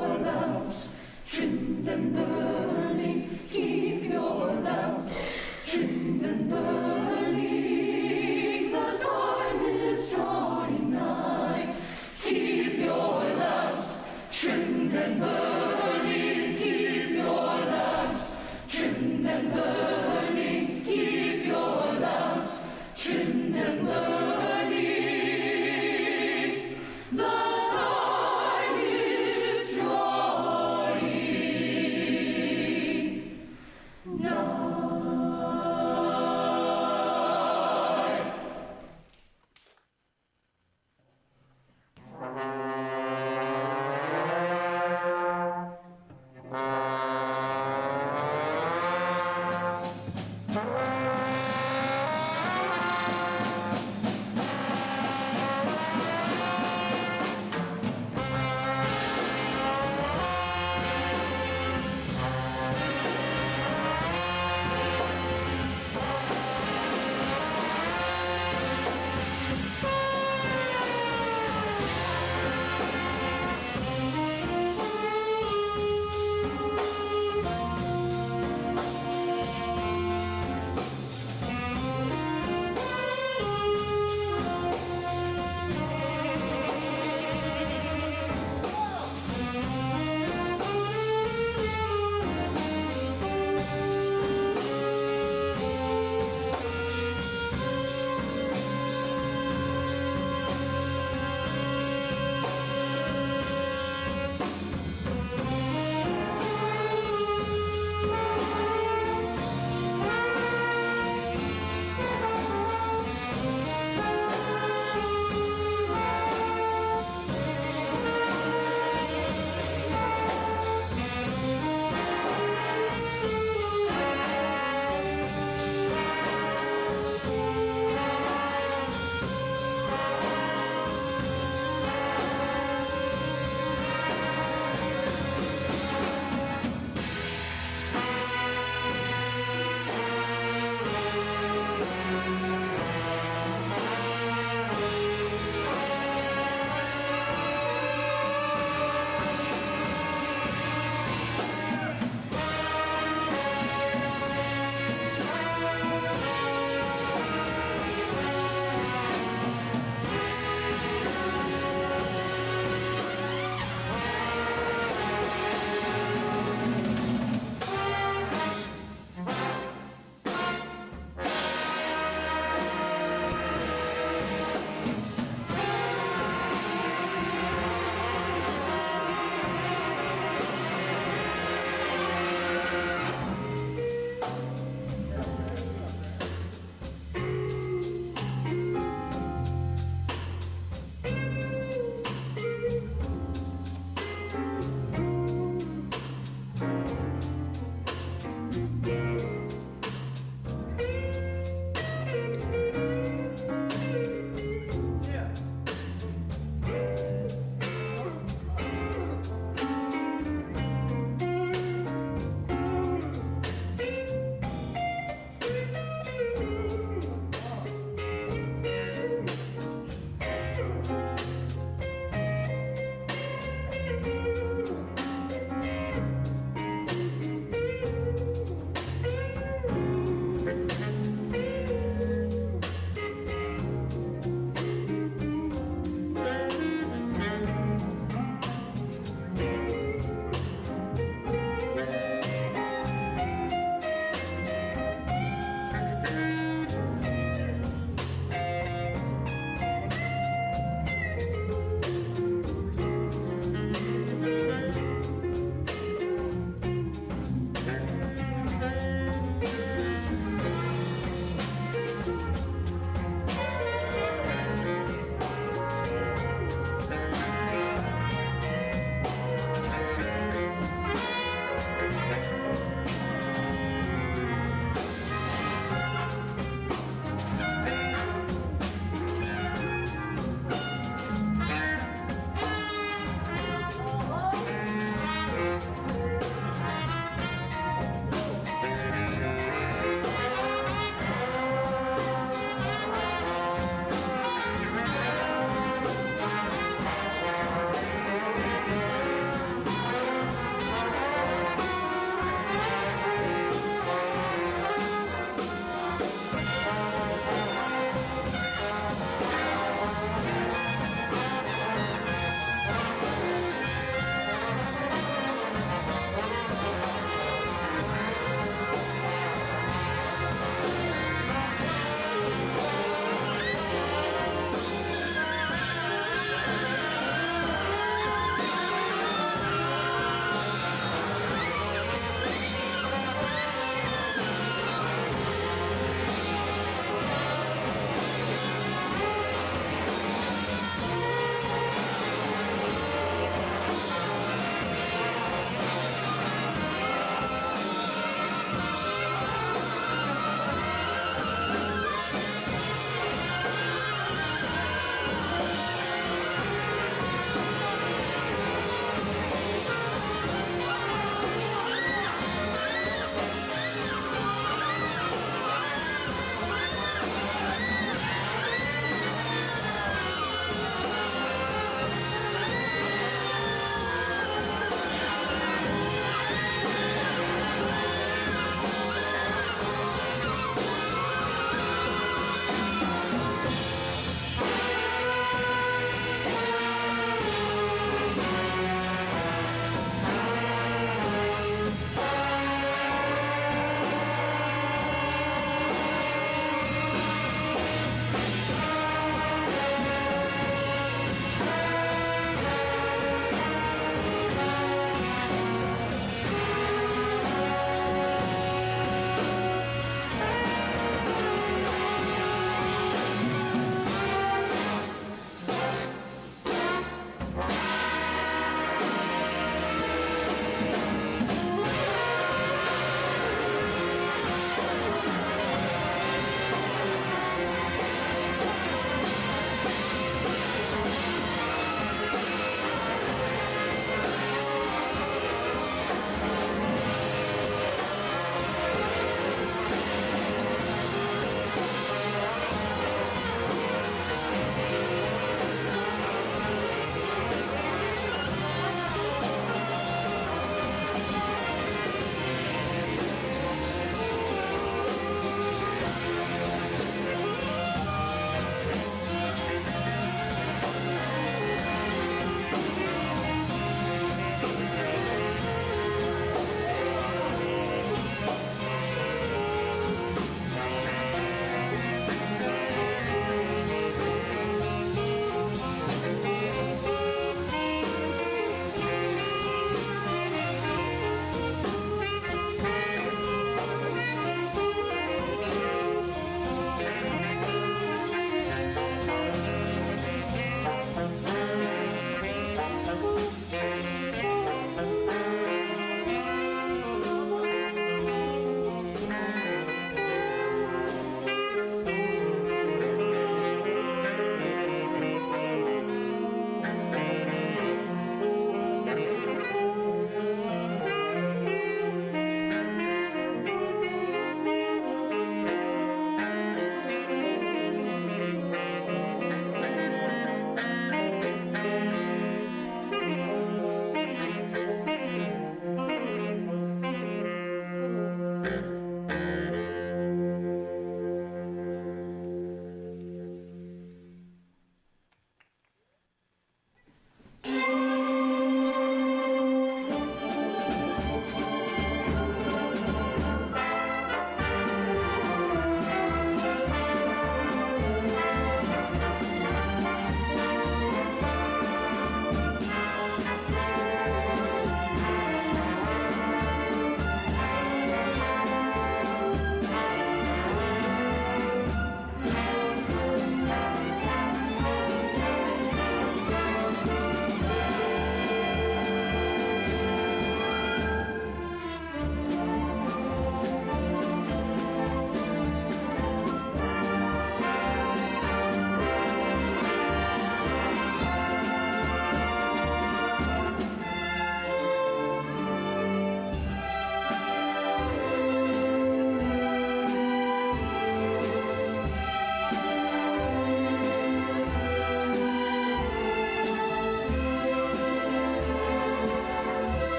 your lamps trimmed and burning, keep your lamps trimmed and burning, the time is drawing nigh. Keep your lamps trimmed and burning, keep your lamps trimmed and burning, keep your lamps trimmed and burning, the time is drawing nigh.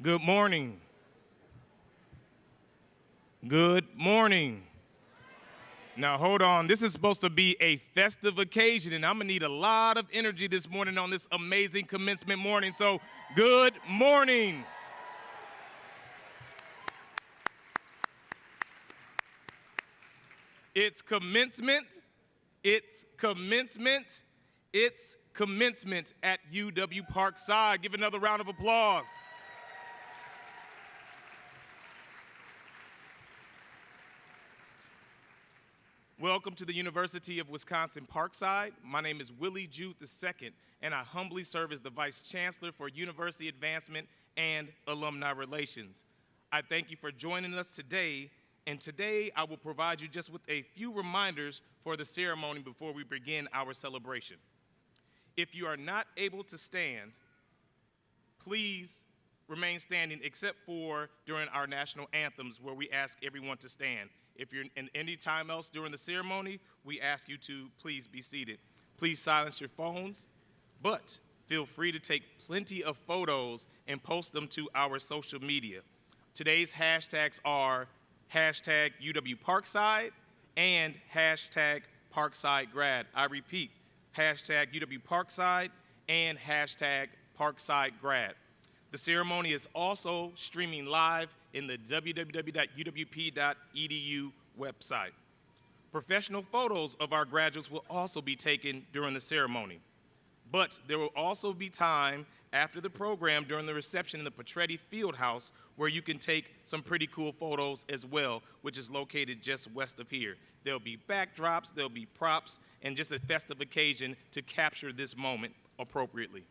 Good morning. Good morning. Now, hold on. This is supposed to be a festive occasion, and I'm going to need a lot of energy this morning on this amazing commencement morning. So, good morning. It's commencement. It's commencement. It's commencement at UW-Parkside. Give another round of applause. Welcome to the University of Wisconsin-Parkside. My name is Willie Jude II, and I humbly serve as the Vice Chancellor for University Advancement and Alumni Relations. I thank you for joining us today, and today I will provide you just with a few reminders for the ceremony before we begin our celebration. If you are not able to stand, please remain standing except for during our national anthems where we ask everyone to stand. If you're in any time else during the ceremony, we ask you to please be seated. Please silence your phones, but feel free to take plenty of photos and post them to our social media. Today's hashtags are hashtag UW-Parkside and hashtag ParksideGrad. I repeat, hashtag UW-Parkside and hashtag ParksideGrad. The ceremony is also streaming live in the www.uwp.edu website. Professional photos of our graduates will also be taken during the ceremony. But there will also be time after the program during the reception in the Petretti Fieldhouse where you can take some pretty cool photos as well, which is located just west of here. There'll be backdrops, there'll be props, and just a festive occasion to capture this moment appropriately.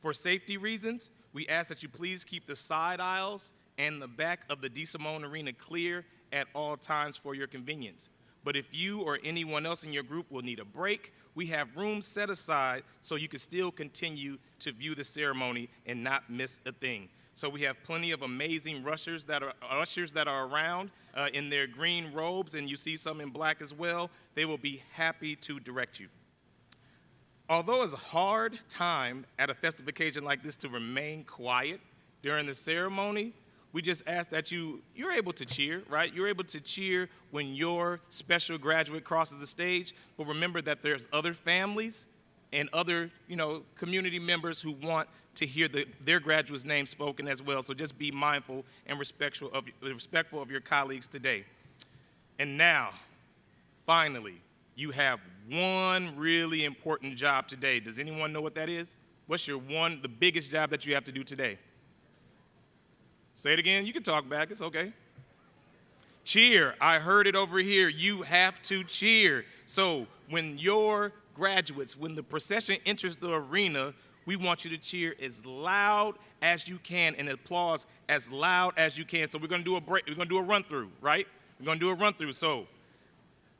For safety reasons, we ask that you please keep the side aisles and the back of the DeSimone Arena clear at all times for your convenience. But if you or anyone else in your group will need a break, we have rooms set aside so you can still continue to view the ceremony and not miss a thing. So we have plenty of amazing ushers that are around in their green robes, and you see some in black as well. They will be happy to direct you. Although it's a hard time at a festive occasion like this to remain quiet during the ceremony, we just ask that you're able to cheer, right? You're able to cheer when your special graduate crosses the stage, but remember that there's other families and other, community members who want to hear their graduate's name spoken as well. So just be mindful and respectful of your colleagues today. And now, finally, you have one really important job today. Does anyone know what that is? What's the biggest job that you have to do today? Say it again. You can talk back. It's okay. Cheer. I heard it over here. You have to cheer. So when your graduates, when the procession enters the arena, we want you to cheer as loud as you can and applause as loud as you can. So we're going to do a break. We're going to do a run-through, right? We're going to do a run-through. So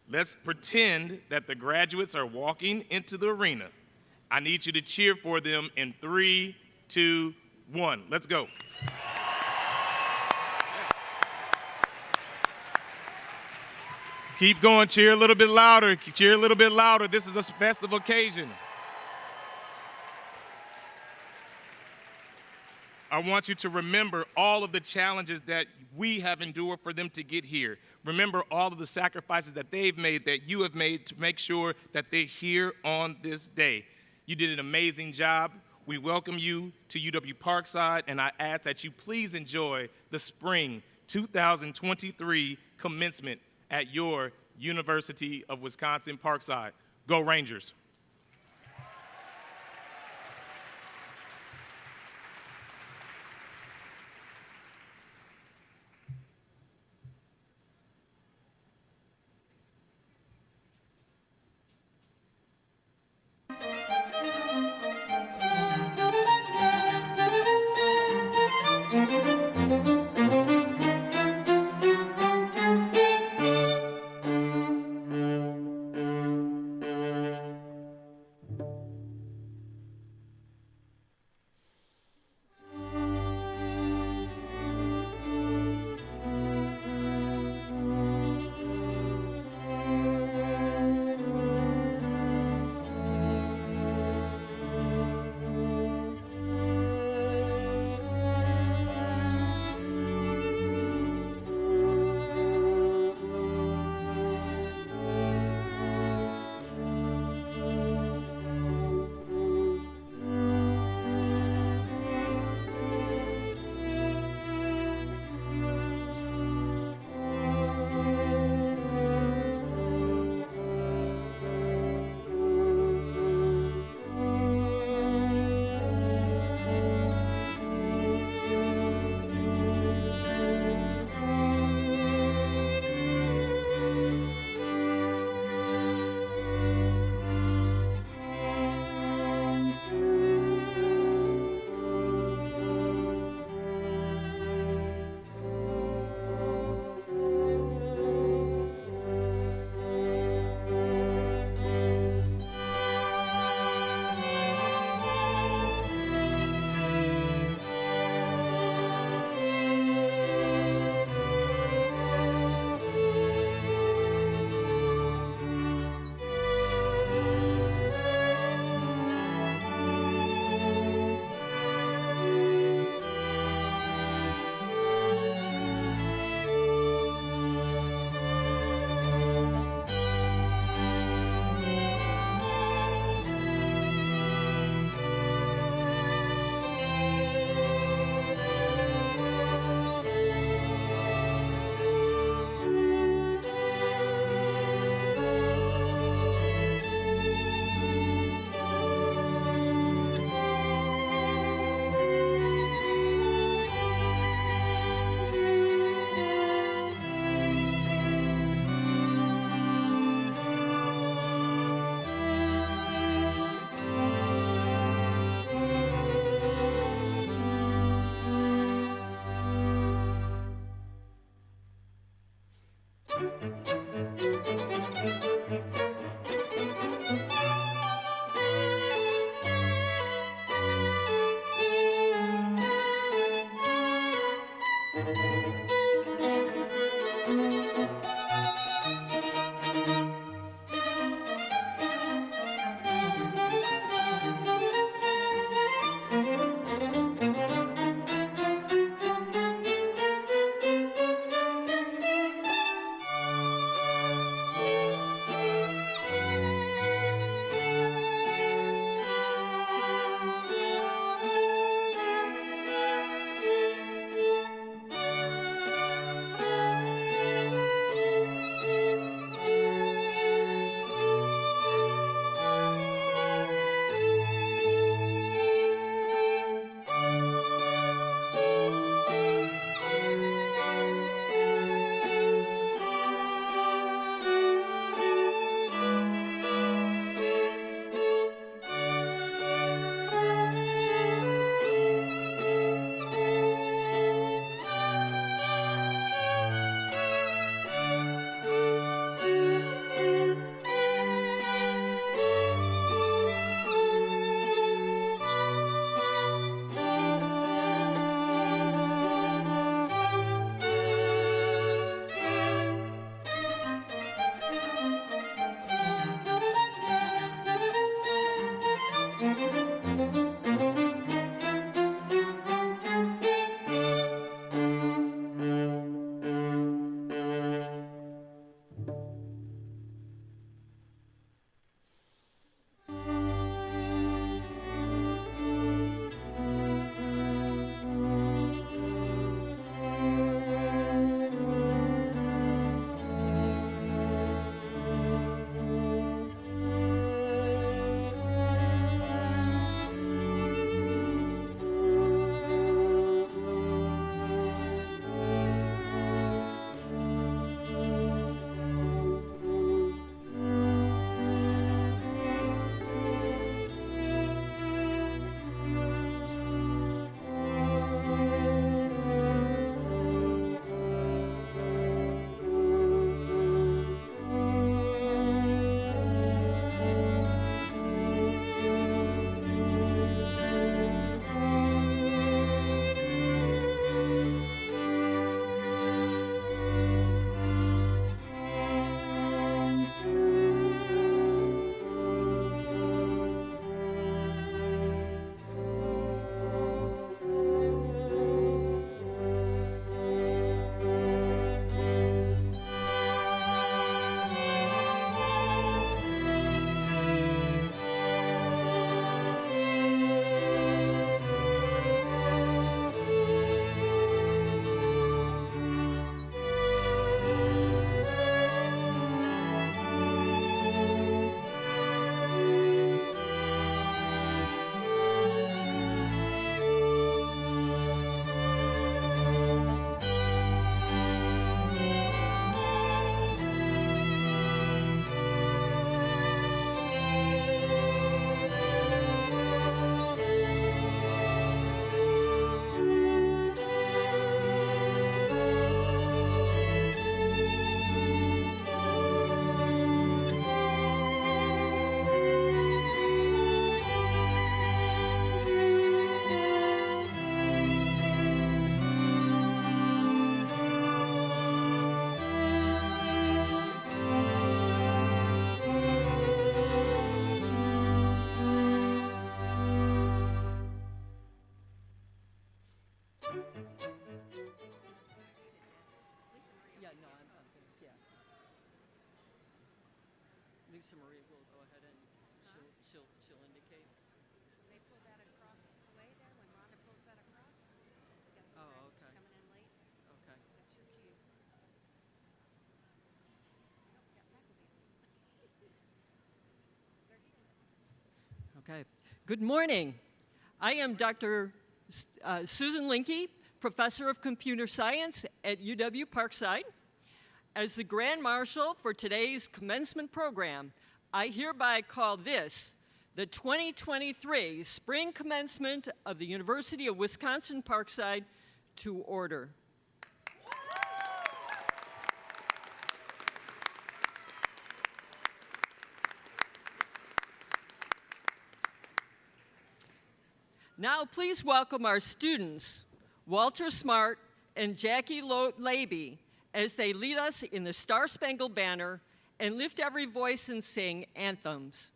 let's pretend that the graduates are walking into the arena. I need you to cheer for them in 3, 2, 1. Let's go. Keep going. Cheer a little bit louder. Cheer a little bit louder. This is a festive occasion. I want you to remember all of the challenges that we have endured for them to get here. Remember all of the sacrifices that they've made, that you have made to make sure that they're here on this day. You did an amazing job. We welcome you to UW-Parkside, and I ask that you please enjoy the spring 2023 commencement at your University of Wisconsin-Parkside. Go Rangers. Lisa Marie will go ahead and she'll indicate. They pull that across the way there when Rhonda pulls that across. We got some graduates okay. coming in late. Okay. That's your cue. Nope, got faculty. They're here. Okay. Good morning. I am Dr. Susan Linke, Professor of Computer Science at UW-Parkside. As the Grand Marshal for today's commencement program, I hereby call this the 2023 Spring Commencement of the University of Wisconsin-Parkside to order. Now please welcome our students, Walter Smart and Jackie Laby, as they lead us in the Star-Spangled Banner and lift every voice and sing anthems.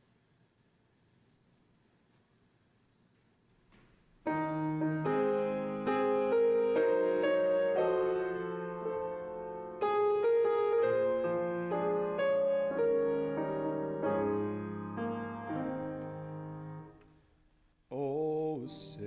Oh, say,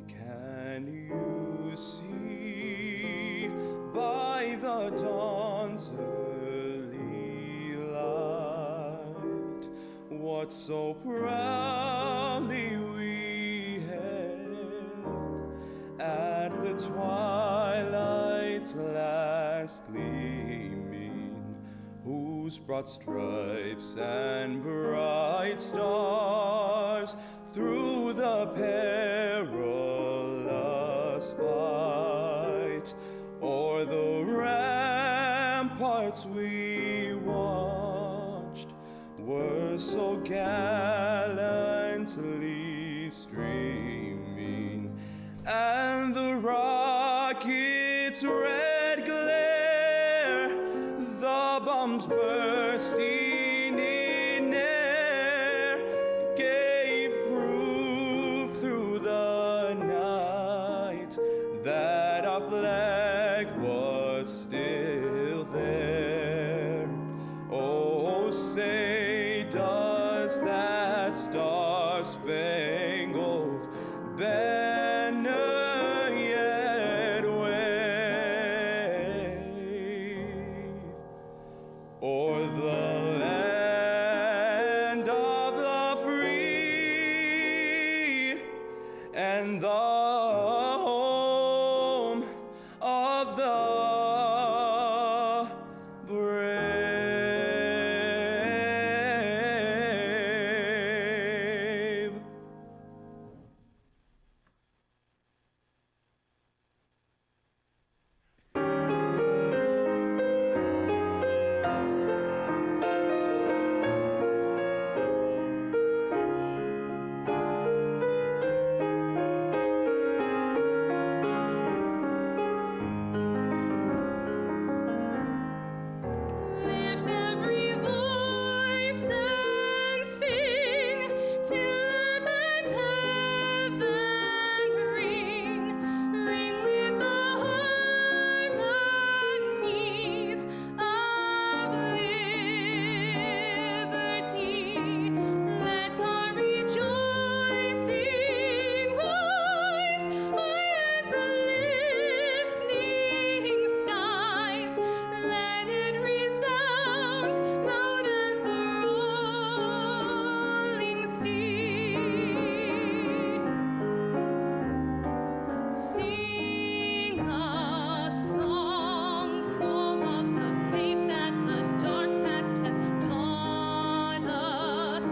can you see by the dawn's early light what so proudly we hailed at the twilight's last gleaming, whose broad stripes and bright stars through the perilous fight o'er the ramparts we watched were so gallantly streaming, and the rocket's red glare, the bombs bursting in air, gave proof through the night that our flag was still there. Oh, say, does that star-spangled banner yet wave o'er the land of the free and the home of the brave? Lift every voice and sing till earth and heaven ring, ring with the harmonies of liberty. Let our rejoicing rise high as the listening skies. Let it resound loud as the rolling sea. Sing a song full of the faith that the dark past has taught us.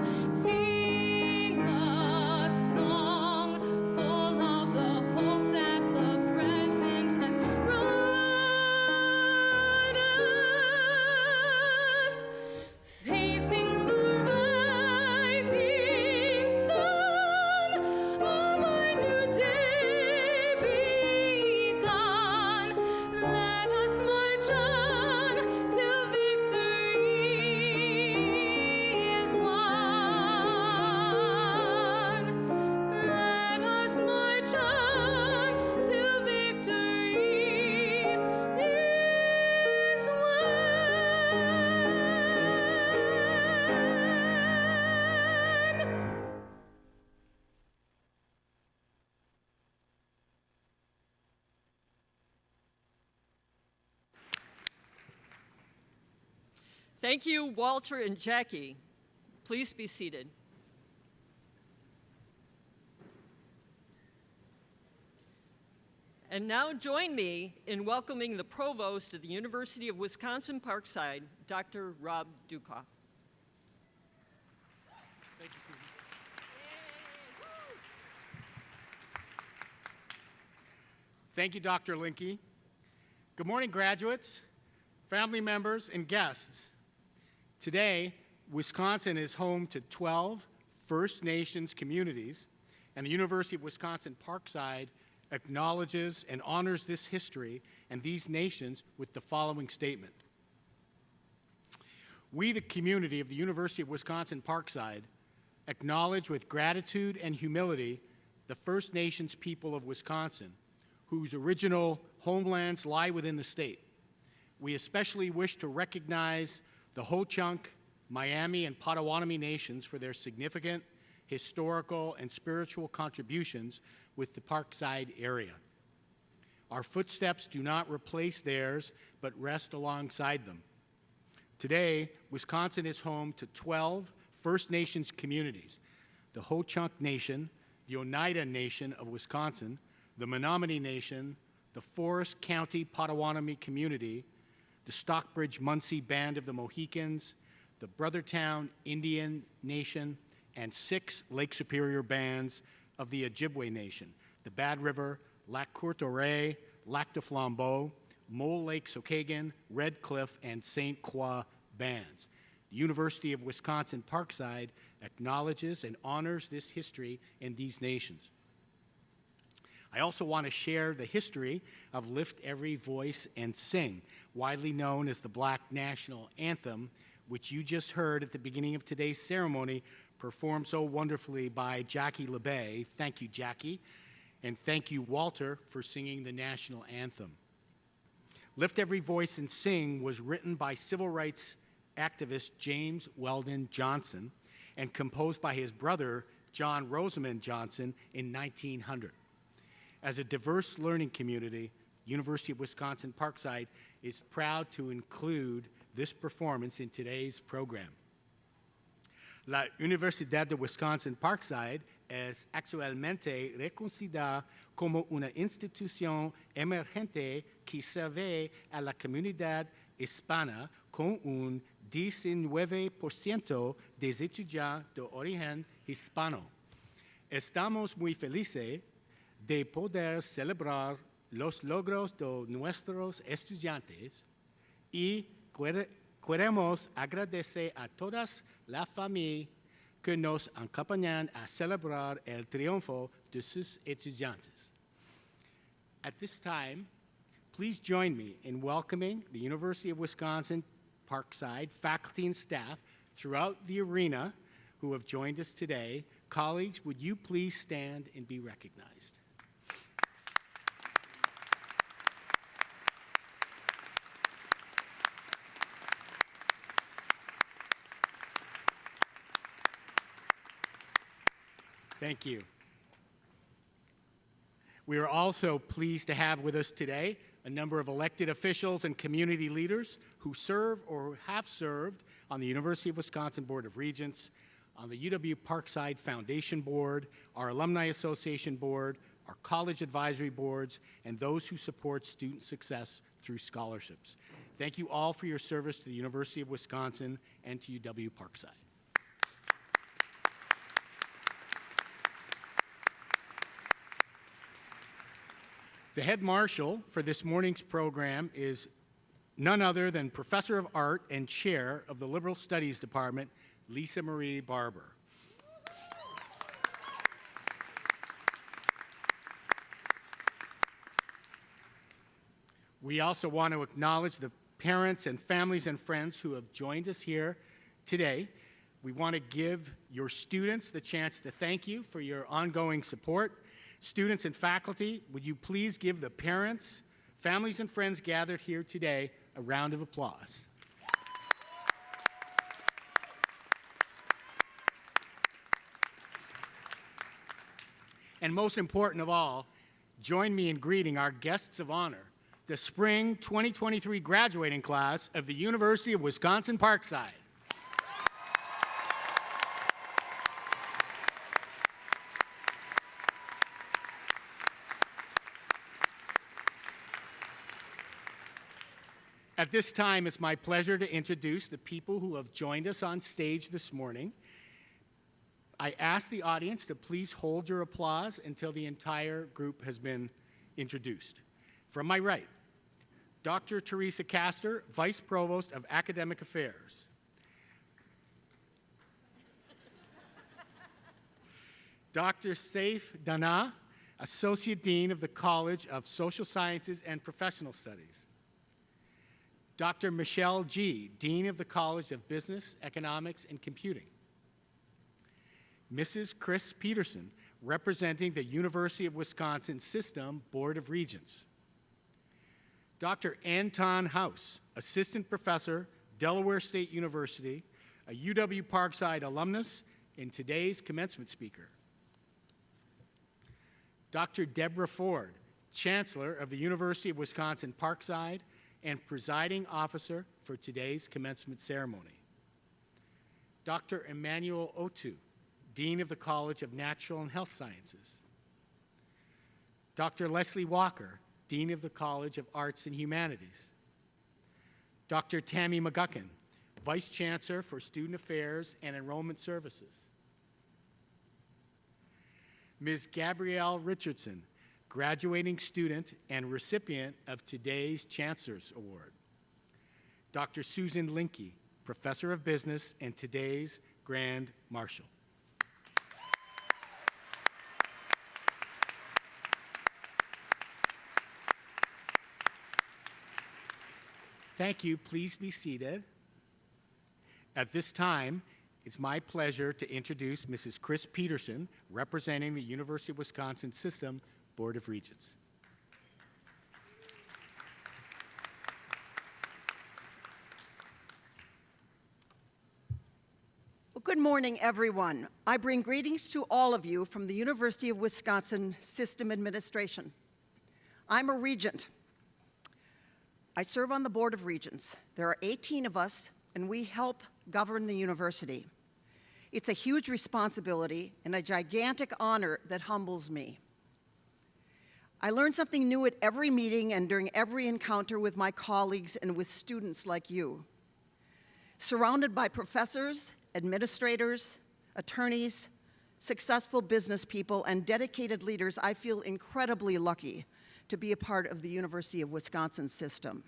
Sing a song full of the hope that the present has brought us. Facing the rising sun of a new day begun, let us march on till victory is won. Let us march on till victory is won. Thank you, Walter and Jackie. Please be seated. And now join me in welcoming the Provost of the University of Wisconsin-Parkside, Dr. Rob Dukoff. Thank you, Susan. Thank you, Dr. Linke. Good morning, graduates, family members, and guests. Today, Wisconsin is home to 12 First Nations communities and the University of Wisconsin-Parkside acknowledges and honors this history and these nations with the following statement. We, the community of the University of Wisconsin-Parkside, acknowledge with gratitude and humility the First Nations people of Wisconsin, whose original homelands lie within the state. We especially wish to recognize the Ho-Chunk, Miami, and Potawatomi nations for their significant historical and spiritual contributions with the Parkside area. Our footsteps do not replace theirs, but rest alongside them. Today, Wisconsin is home to 12 First Nations communities: the Ho-Chunk Nation, the Oneida Nation of Wisconsin, the Menominee Nation, the Forest County Potawatomi Community, the Stockbridge-Munsee Band of the Mohicans, the Brothertown Indian Nation, and 6 Lake Superior bands of the Ojibwe Nation: the Bad River, Lac Courtouré, Lac de Flambeau, Mole Lake Sokagan, Red Cliff, and St. Croix bands. The University of Wisconsin-Parkside acknowledges and honors this history and these nations. I also want to share the history of Lift Every Voice and Sing, widely known as the Black National Anthem, which you just heard at the beginning of today's ceremony, performed so wonderfully by Jackie LeBay. Thank you, Jackie. And thank you, Walter, for singing the national anthem. Lift Every Voice and Sing was written by civil rights activist James Weldon Johnson and composed by his brother, John Rosamond Johnson, in 1900. As a diverse learning community, University of Wisconsin-Parkside is proud to include this performance in today's program. La Universidad de Wisconsin-Parkside es actualmente reconocida como una institución emergente que sirve a la comunidad hispana con un 19% de estudiantes de origen hispano. Estamos muy felices de poder celebrar los logros de nuestros estudiantes y queremos agradecer a todas las familias que nos acompañan a celebrar el triunfo de sus estudiantes. At this time, please join me in welcoming the University of Wisconsin-Parkside faculty and staff throughout the arena who have joined us today. Colleagues, would you please stand and be recognized? Thank you. We are also pleased to have with us today a number of elected officials and community leaders who serve or have served on the University of Wisconsin Board of Regents, on the UW-Parkside Foundation Board, our Alumni Association Board, our college advisory boards, and those who support student success through scholarships. Thank you all for your service to the University of Wisconsin and to UW-Parkside. The head marshal for this morning's program is none other than Professor of Art and Chair of the Liberal Studies Department, Lisa Marie Barber. We also want to acknowledge the parents and families and friends who have joined us here today. We want to give your students the chance to thank you for your ongoing support. Students and faculty, would you please give the parents, families, and friends gathered here today a round of applause. And most important of all, join me in greeting our guests of honor, the spring 2023 graduating class of the University of Wisconsin-Parkside. At this time, it's my pleasure to introduce the people who have joined us on stage this morning. I ask the audience to please hold your applause until the entire group has been introduced. From my right, Dr. Teresa Castor, Vice Provost of Academic Affairs. Dr. Saif Dana, Associate Dean of the College of Social Sciences and Professional Studies. Dr. Michelle G., Dean of the College of Business, Economics, and Computing. Mrs. Chris Peterson, representing the University of Wisconsin System Board of Regents. Dr. Anton House, Assistant Professor, Delaware State University, a UW-Parkside alumnus, and today's commencement speaker. Dr. Deborah Ford, Chancellor of the University of Wisconsin-Parkside and presiding officer for today's commencement ceremony. Dr. Emmanuel Otu, Dean of the College of Natural and Health Sciences. Dr. Leslie Walker, Dean of the College of Arts and Humanities. Dr. Tammy McGuckin, Vice Chancellor for Student Affairs and Enrollment Services. Ms. Gabrielle Richardson, graduating student and recipient of today's Chancellor's Award. Dr. Susan Linke, Professor of Business and today's Grand Marshal. Thank you. Please be seated. At this time, it's my pleasure to introduce Mrs. Chris Peterson, representing the University of Wisconsin System Board of Regents. Well, good morning, everyone. I bring greetings to all of you from the University of Wisconsin System Administration. I'm a regent. I serve on the Board of Regents. There are 18 of us, and we help govern the university. It's a huge responsibility and a gigantic honor that humbles me. I learn something new at every meeting and during every encounter with my colleagues and with students like you. Surrounded by professors, administrators, attorneys, successful business people, and dedicated leaders, I feel incredibly lucky to be a part of the University of Wisconsin system.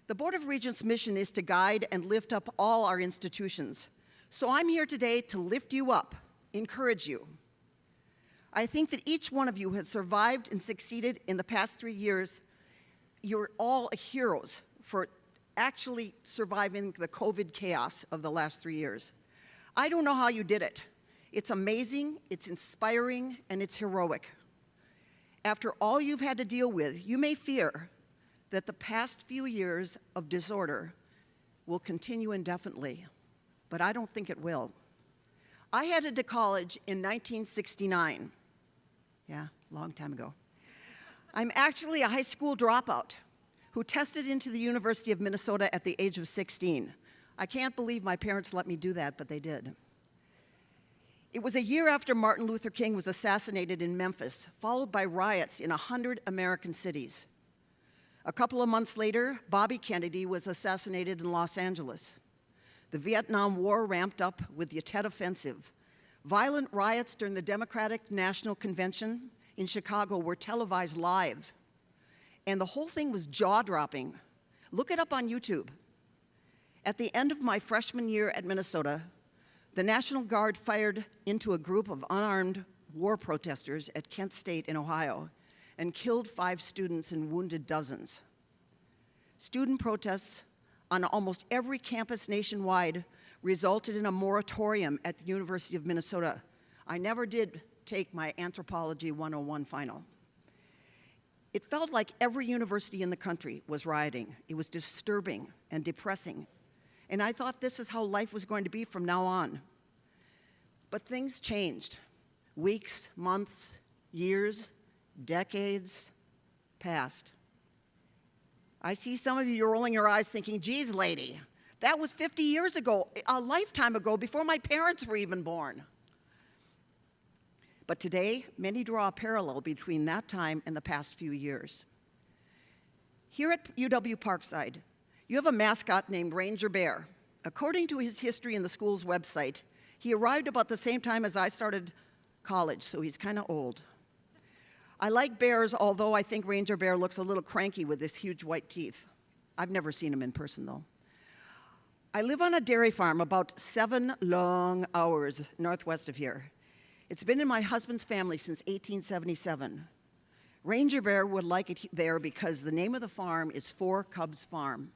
The Board of Regents' mission is to guide and lift up all our institutions. So I'm here today to lift you up, encourage you. I think that each one of you has survived and succeeded in the past 3 years. You're all heroes for actually surviving the COVID chaos of the last 3 years. I don't know how you did it. It's amazing, it's inspiring, and it's heroic. After all you've had to deal with, you may fear that the past few years of disorder will continue indefinitely, but I don't think it will. I headed to college in 1969. Yeah, long time ago. I'm actually a high school dropout who tested into the University of Minnesota at the age of 16. I can't believe my parents let me do that, but they did. It was a year after Martin Luther King was assassinated in Memphis, followed by riots in 100 American cities. A couple of months later, Bobby Kennedy was assassinated in Los Angeles. The Vietnam War ramped up with the Tet Offensive. Violent riots during the Democratic National Convention in Chicago were televised live. And the whole thing was jaw-dropping. Look it up on YouTube. At the end of my freshman year at Minnesota, the National Guard fired into a group of unarmed war protesters at Kent State in Ohio and killed 5 students and wounded dozens. Student protests on almost every campus nationwide resulted in a moratorium at the University of Minnesota. I never did take my Anthropology 101 final. It felt like every university in the country was rioting. It was disturbing and depressing. And I thought this is how life was going to be from now on. But things changed. Weeks, months, years, decades passed. I see some of you rolling your eyes thinking, geez, lady, that was 50 years ago, a lifetime ago, before my parents were even born. But today, many draw a parallel between that time and the past few years. Here at UW-Parkside, you have a mascot named Ranger Bear. According to his history in the school's website, he arrived about the same time as I started college, so he's kind of old. I like bears, although I think Ranger Bear looks a little cranky with his huge white teeth. I've never seen him in person, though. I live on a dairy farm about 7 long hours northwest of here. It's been in my husband's family since 1877. Ranger Bear would like it there because the name of the farm is Four Cubs Farm.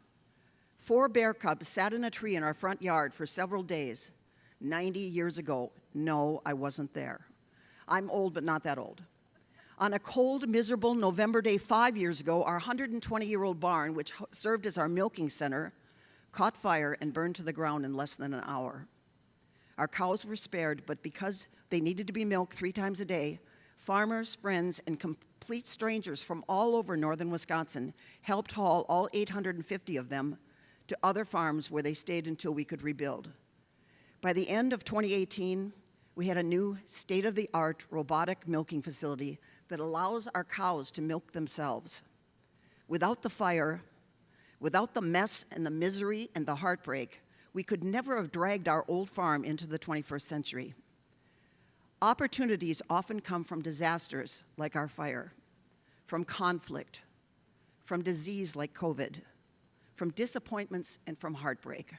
4 bear cubs sat in a tree in our front yard for several days 90 years ago. No, I wasn't there. I'm old, but not that old. On a cold, miserable November day 5 years ago, our 120-year-old barn, which served as our milking center, caught fire and burned to the ground in less than an hour. Our cows were spared, but because they needed to be milked 3 times a day, farmers, friends, and complete strangers from all over northern Wisconsin helped haul all 850 of them to other farms where they stayed until we could rebuild. By the end of 2018, we had a new state-of-the-art robotic milking facility that allows our cows to milk themselves. Without the fire, without the mess and the misery and the heartbreak, we could never have dragged our old farm into the 21st century. Opportunities often come from disasters like our fire, from conflict, from disease like COVID, from disappointments and from heartbreak.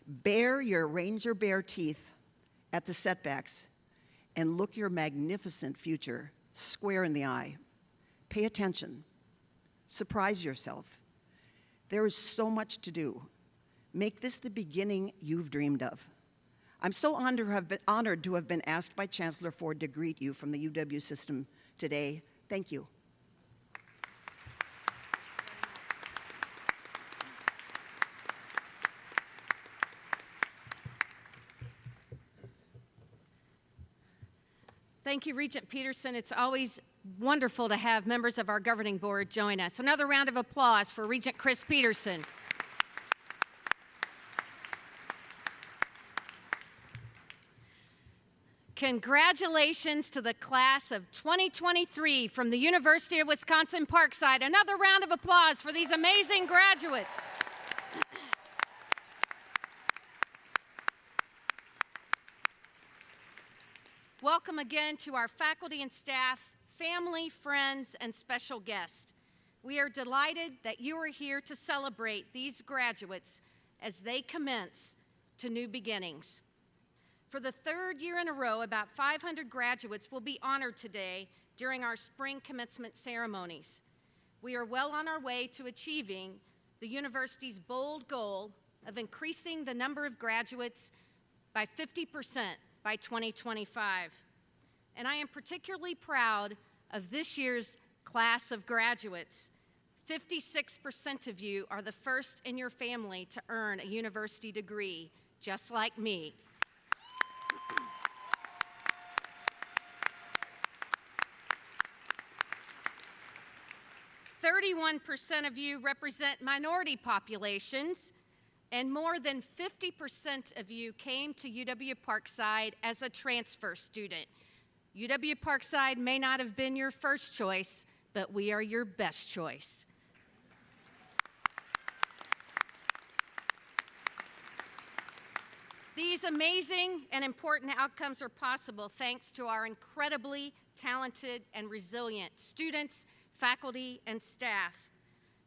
Bare your Ranger Bear teeth at the setbacks and look your magnificent future square in the eye. Pay attention. Surprise yourself. There is so much to do. Make this the beginning you've dreamed of. I'm so honored to have been asked by Chancellor Ford to greet you from the UW system today. Thank you. Thank you, Regent Peterson. It's always wonderful to have members of our governing board join us. Another round of applause for Regent Chris Peterson. Congratulations to the class of 2023 from the University of Wisconsin-Parkside. Another round of applause for these amazing graduates. Welcome again to our faculty and staff, family, friends, and special guests. We are delighted that you are here to celebrate these graduates as they commence to new beginnings. For the 3rd year in a row, about 500 graduates will be honored today during our spring commencement ceremonies. We are well on our way to achieving the university's bold goal of increasing the number of graduates by 50% by 2025. And I am particularly proud of this year's class of graduates. 56% of you are the first in your family to earn a university degree, just like me. 31% of you represent minority populations, and more than 50% of you came to UW-Parkside as a transfer student. UW-Parkside may not have been your first choice, but we are your best choice. These amazing and important outcomes are possible thanks to our incredibly talented and resilient students, faculty, and staff.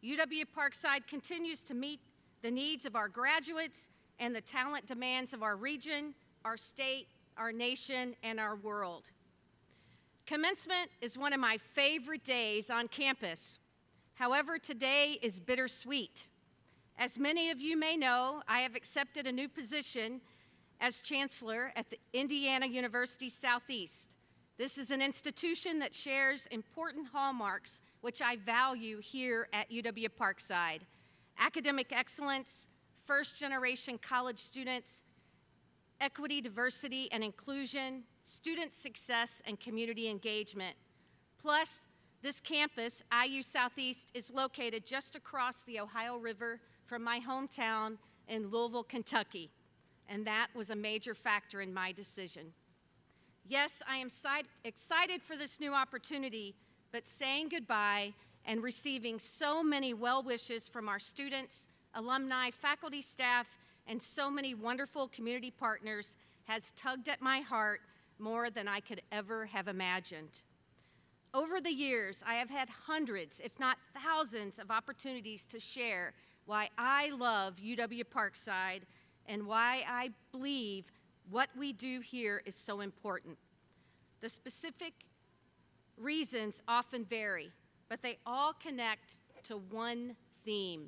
UW-Parkside continues to meet the needs of our graduates and the talent demands of our region, our state, our nation, and our world. Commencement is one of my favorite days on campus. However, today is bittersweet. As many of you may know, I have accepted a new position as Chancellor at the Indiana University Southeast. This is an institution that shares important hallmarks which I value here at UW-Parkside: academic excellence, first-generation college students, equity, diversity, and inclusion, student success, and community engagement. Plus, this campus, IU Southeast, is located just across the Ohio River from my hometown in Louisville, Kentucky, and that was a major factor in my decision. Yes, I am excited for this new opportunity, but saying goodbye and receiving so many well wishes from our students, alumni, faculty, staff, and so many wonderful community partners has tugged at my heart more than I could ever have imagined. Over the years, I have had hundreds, if not thousands, of opportunities to share why I love UW-Parkside and why I believe what we do here is so important. The specific reasons often vary, but they all connect to one theme.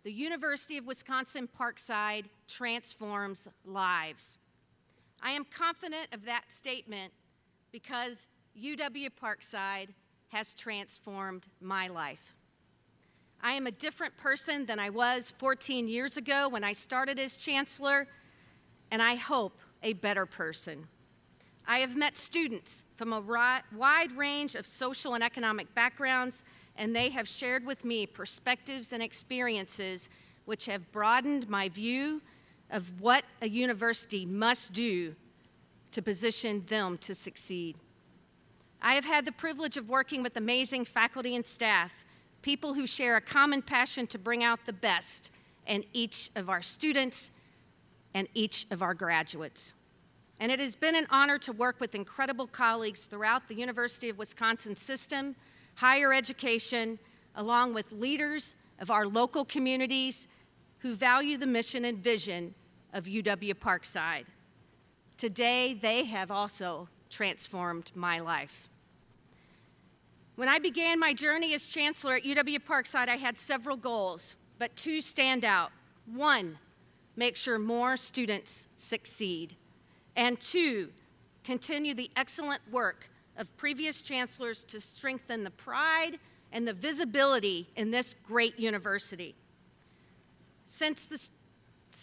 The University of Wisconsin-Parkside transforms lives. I am confident of that statement because UW-Parkside has transformed my life. I am a different person than I was 14 years ago when I started as chancellor, and I hope a better person. I have met students from a wide range of social and economic backgrounds, and they have shared with me perspectives and experiences which have broadened my view of what a university must do to position them to succeed. I have had the privilege of working with amazing faculty and staff, people who share a common passion to bring out the best in each of our students and each of our graduates. And it has been an honor to work with incredible colleagues throughout the University of Wisconsin system, higher education, along with leaders of our local communities who value the mission and vision of UW-Parkside. Today, they have also transformed my life. When I began my journey as chancellor at UW-Parkside, I had several goals, but two stand out. One, make sure more students succeed. And two, continue the excellent work of previous chancellors to strengthen the pride and the visibility in this great university. Since the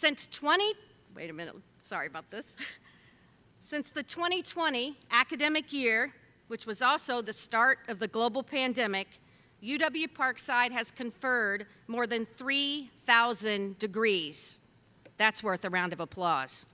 2020 academic year, which was also the start of the global pandemic, UW-Parkside has conferred more than 3,000 degrees. That's worth a round of applause.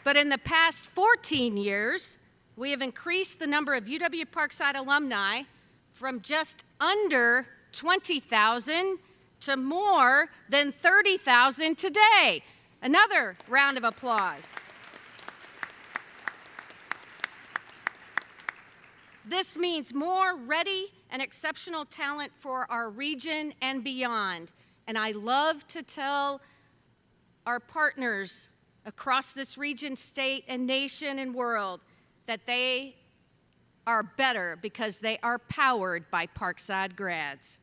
But in the past 14 years, we have increased the number of UW-Parkside alumni from just under 20,000 to more than 30,000 today. Another round of applause. This means more ready and exceptional talent for our region and beyond. And I love to tell our partners across this region, state, and nation and world that they are better because they are powered by Parkside grads.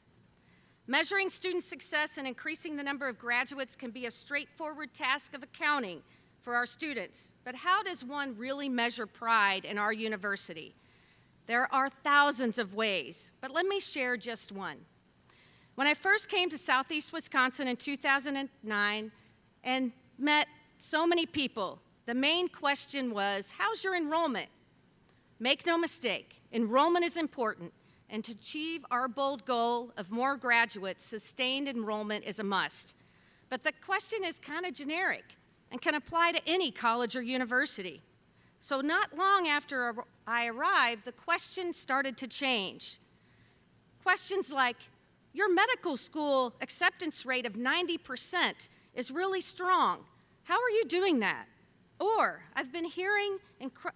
Measuring student success and increasing the number of graduates can be a straightforward task of accounting for our students. But how does one really measure pride in our university? There are thousands of ways, but let me share just one. When I first came to Southeast Wisconsin in 2009 and met so many people, the main question was, how's your enrollment? Make no mistake, enrollment is important, and to achieve our bold goal of more graduates, sustained enrollment is a must. But the question is kind of generic and can apply to any college or university. So not long after I arrived, the question started to change. Questions like, your medical school acceptance rate of 90% is really strong. How are you doing that? Or, I've been hearing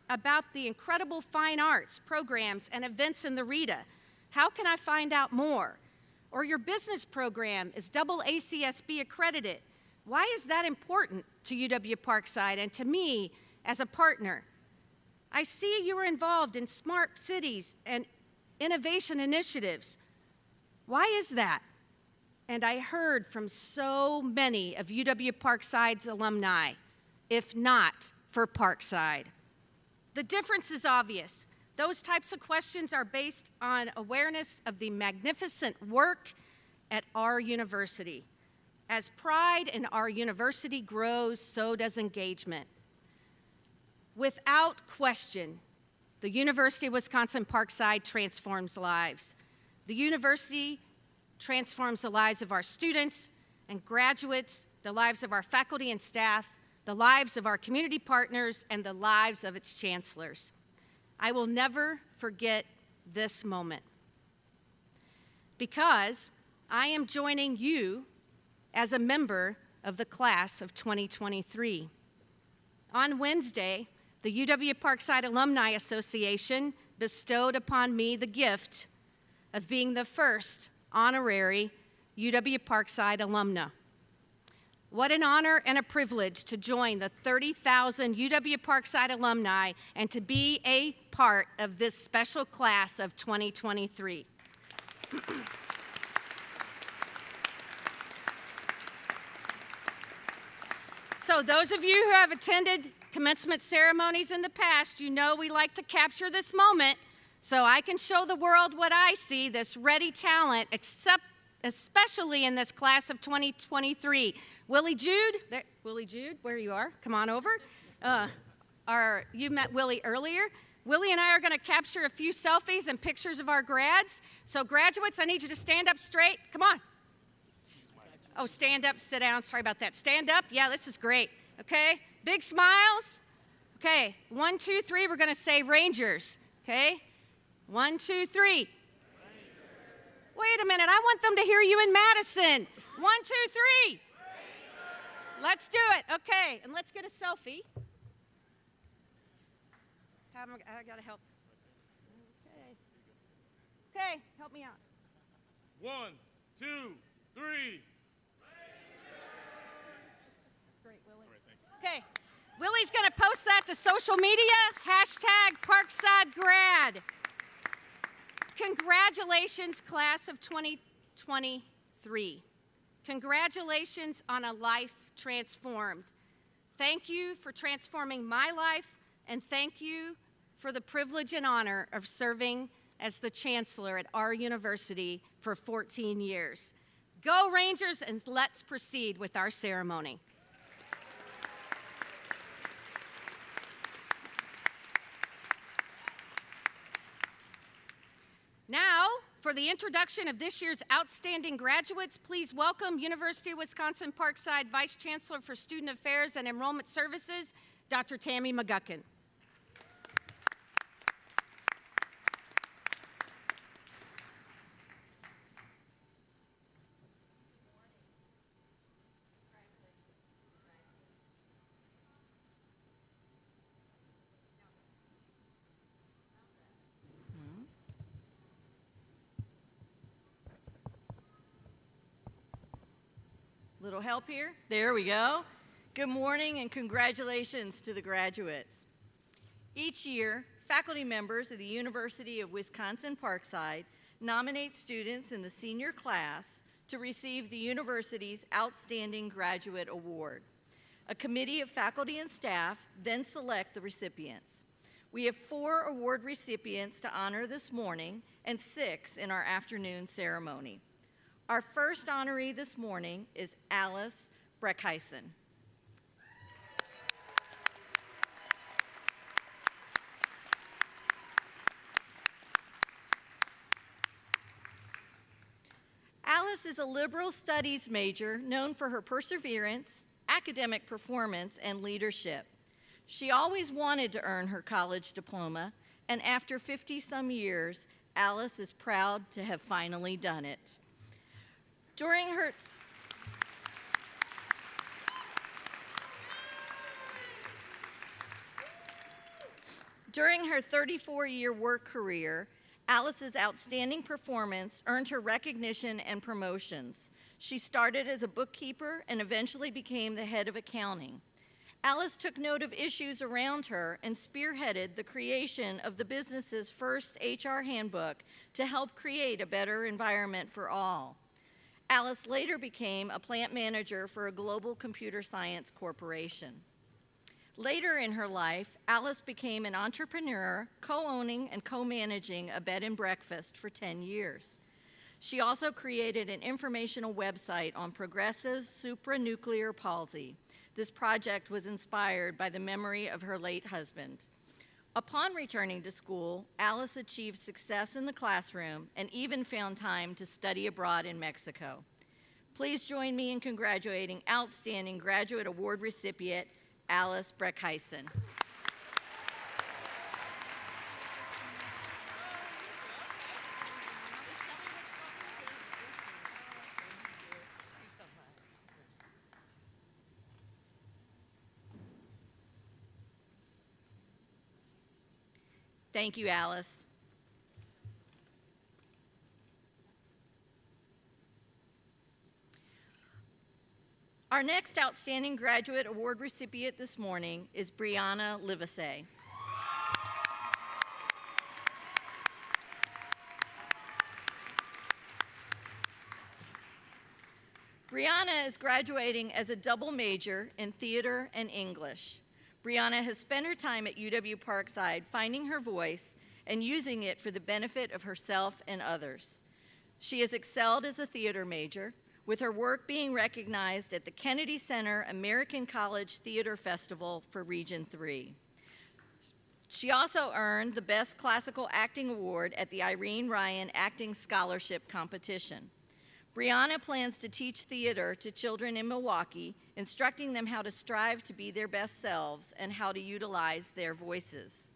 about the incredible fine arts programs and events in the RETA. How can I find out more? Or your business program is double ACSB accredited. Why is that important to UW-Parkside and to me as a partner? I see you are involved in smart cities and innovation initiatives. Why is that? And I heard from so many of UW-Parkside's alumni, if not for Parkside. The difference is obvious. Those types of questions are based on awareness of the magnificent work at our university. As pride in our university grows, so does engagement. Without question, the University of Wisconsin-Parkside transforms lives. The university transforms the lives of our students and graduates, the lives of our faculty and staff, the lives of our community partners, and the lives of its chancellors. I will never forget this moment because I am joining you as a member of the class of 2023. On Wednesday, the UW-Parkside Alumni Association bestowed upon me the gift of being the first honorary UW-Parkside alumna. What an honor and a privilege to join the 30,000 UW-Parkside alumni and to be a part of this special class of 2023. So those of you who have attended commencement ceremonies in the past, you know we like to capture this moment so I can show the world what I see, this ready talent, especially in this class of 2023. Willie Jude, Willie Jude, where you are, come on over. You met Willie earlier. Willie and I are gonna capture a few selfies and pictures of our grads. So graduates, I need you to stand up straight, come on. Oh, stand up, sit down, sorry about that. Stand up, yeah, this is great, okay? Big smiles. Okay, 1, 2, 3, we're gonna say Rangers, okay? 1, 2, 3. Rangers. Wait a minute, I want them to hear you in Madison. 1, 2, 3. Rangers. Let's do it, okay, and let's get a selfie. I gotta help. Okay, help me out. 1, 2, 3. Great, Willie. Okay, Willie's gonna post that to social media, #ParksideGrad. Congratulations, class of 2023. Congratulations on a life transformed. Thank you for transforming my life, and thank you for the privilege and honor of serving as the chancellor at our university for 14 years. Go Rangers, and let's proceed with our ceremony. Now, for the introduction of this year's outstanding graduates, please welcome University of Wisconsin-Parkside Vice Chancellor for Student Affairs and Enrollment Services, Dr. Tammy McGuckin. Little help here? There we go. Good morning and congratulations to the graduates. Each year, faculty members of the University of Wisconsin-Parkside nominate students in the senior class to receive the university's Outstanding Graduate Award. A committee of faculty and staff then select the recipients. We have 4 award recipients to honor this morning and 6 in our afternoon ceremony. Our first honoree this morning is Alice Breckheisen. Alice is a liberal studies major known for her perseverance, academic performance, and leadership. She always wanted to earn her college diploma, and after 50-some years, Alice is proud to have finally done it. During her 34-year work career, Alice's outstanding performance earned her recognition and promotions. She started as a bookkeeper and eventually became the head of accounting. Alice took note of issues around her and spearheaded the creation of the business's first HR handbook to help create a better environment for all. Alice later became a plant manager for a global computer science corporation. Later in her life, Alice became an entrepreneur, co-owning and co-managing a bed and breakfast for 10 years. She also created an informational website on progressive supranuclear palsy. This project was inspired by the memory of her late husband. Upon returning to school, Alice achieved success in the classroom and even found time to study abroad in Mexico. Please join me in congratulating Outstanding Graduate Award recipient, Alice Breckheisen. Thank you, Alice. Our next Outstanding Graduate Award recipient this morning is Brianna Livesey. Brianna is graduating as a double major in theater and English. Brianna has spent her time at UW-Parkside finding her voice and using it for the benefit of herself and others. She has excelled as a theater major, with her work being recognized at the Kennedy Center American College Theater Festival for Region 3. She also earned the Best Classical Acting Award at the Irene Ryan Acting Scholarship Competition. Brianna plans to teach theater to children in Milwaukee, instructing them how to strive to be their best selves and how to utilize their voices.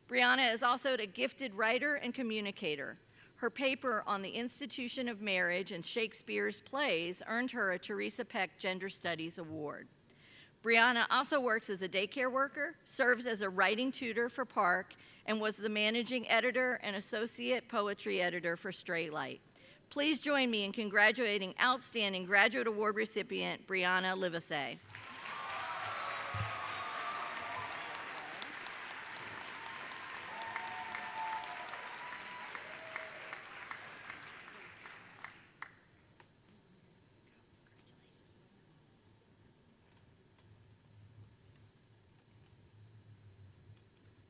Brianna is also a gifted writer and communicator. Her paper on the institution of marriage and Shakespeare's plays earned her a Teresa Peck Gender Studies Award. Brianna also works as a daycare worker, serves as a writing tutor for Park, and was the managing editor and associate poetry editor for Straylight. Please join me in congratulating Outstanding Graduate Award recipient Brianna Livesey.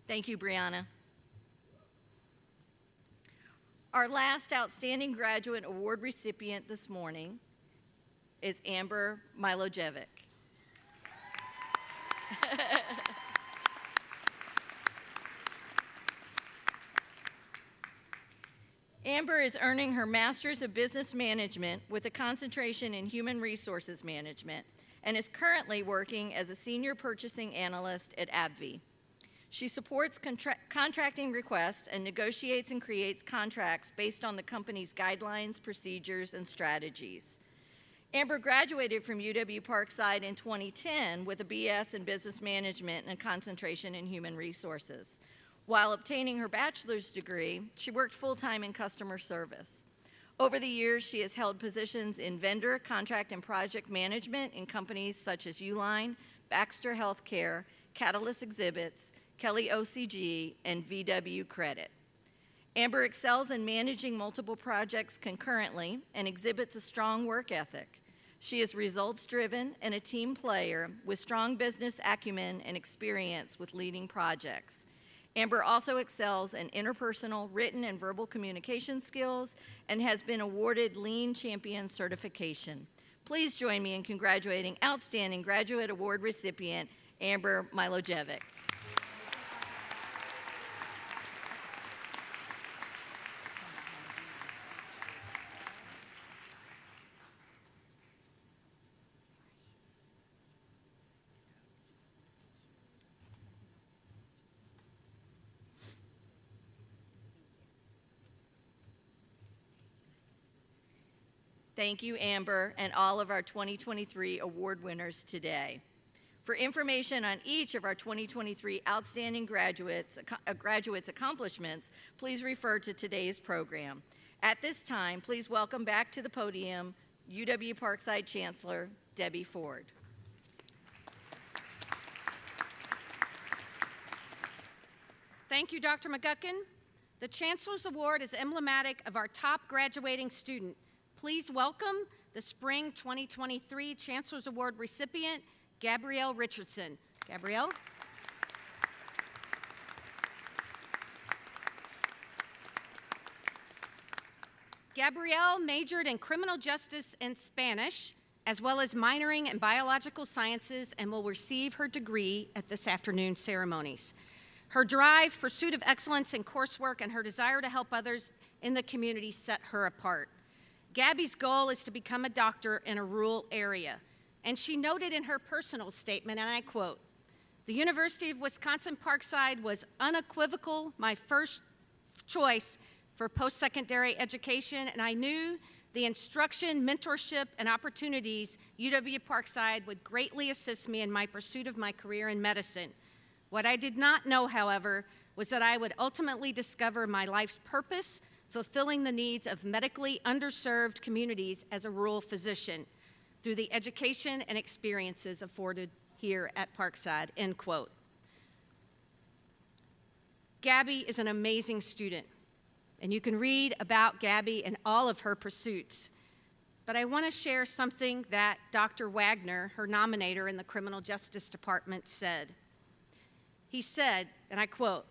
Thank you, Brianna. Our last Outstanding Graduate Award recipient this morning is Amber Milojevic. Amber is earning her Master's of Business Management with a concentration in Human Resources Management and is currently working as a Senior Purchasing Analyst at AbbVie. She supports contracting requests and negotiates and creates contracts based on the company's guidelines, procedures, and strategies. Amber graduated from UW-Parkside in 2010 with a BS in Business Management and a concentration in Human Resources. While obtaining her bachelor's degree, she worked full-time in customer service. Over the years, she has held positions in vendor, contract, and project management in companies such as Uline, Baxter Healthcare, Catalyst Exhibits, Kelly OCG, and VW Credit. Amber excels in managing multiple projects concurrently and exhibits a strong work ethic. She is results-driven and a team player with strong business acumen and experience with leading projects. Amber also excels in interpersonal, written, and verbal communication skills and has been awarded Lean Champion certification. Please join me in congratulating Outstanding Graduate Award recipient Amber Milojevic. Thank you, Amber, and all of our 2023 award winners today. For information on each of our 2023 Outstanding Graduates accomplishments, please refer to today's program. At this time, please welcome back to the podium UW-Parkside Chancellor Debbie Ford. Thank you, Dr. McGuckin. The Chancellor's Award is emblematic of our top graduating student. Please welcome the Spring 2023 Chancellor's Award recipient, Gabrielle Richardson. Gabrielle. Gabrielle majored in criminal justice and Spanish, as well as minoring in biological sciences, and will receive her degree at this afternoon's ceremonies. Her drive, pursuit of excellence in coursework, and her desire to help others in the community set her apart. Gabby's goal is to become a doctor in a rural area, and she noted in her personal statement, and I quote, "The University of Wisconsin-Parkside was unequivocal my first choice for post-secondary education, and I knew the instruction, mentorship, and opportunities UW-Parkside would greatly assist me in my pursuit of my career in medicine. What I did not know, however, was that I would ultimately discover my life's purpose, fulfilling the needs of medically underserved communities as a rural physician. through the education and experiences afforded here at Parkside, end quote. Gabby is an amazing student, and you can read about Gabby and all of her pursuits. But I want to share something that Dr. Wagner, her nominator in the Criminal Justice Department, said. He said, and I quote,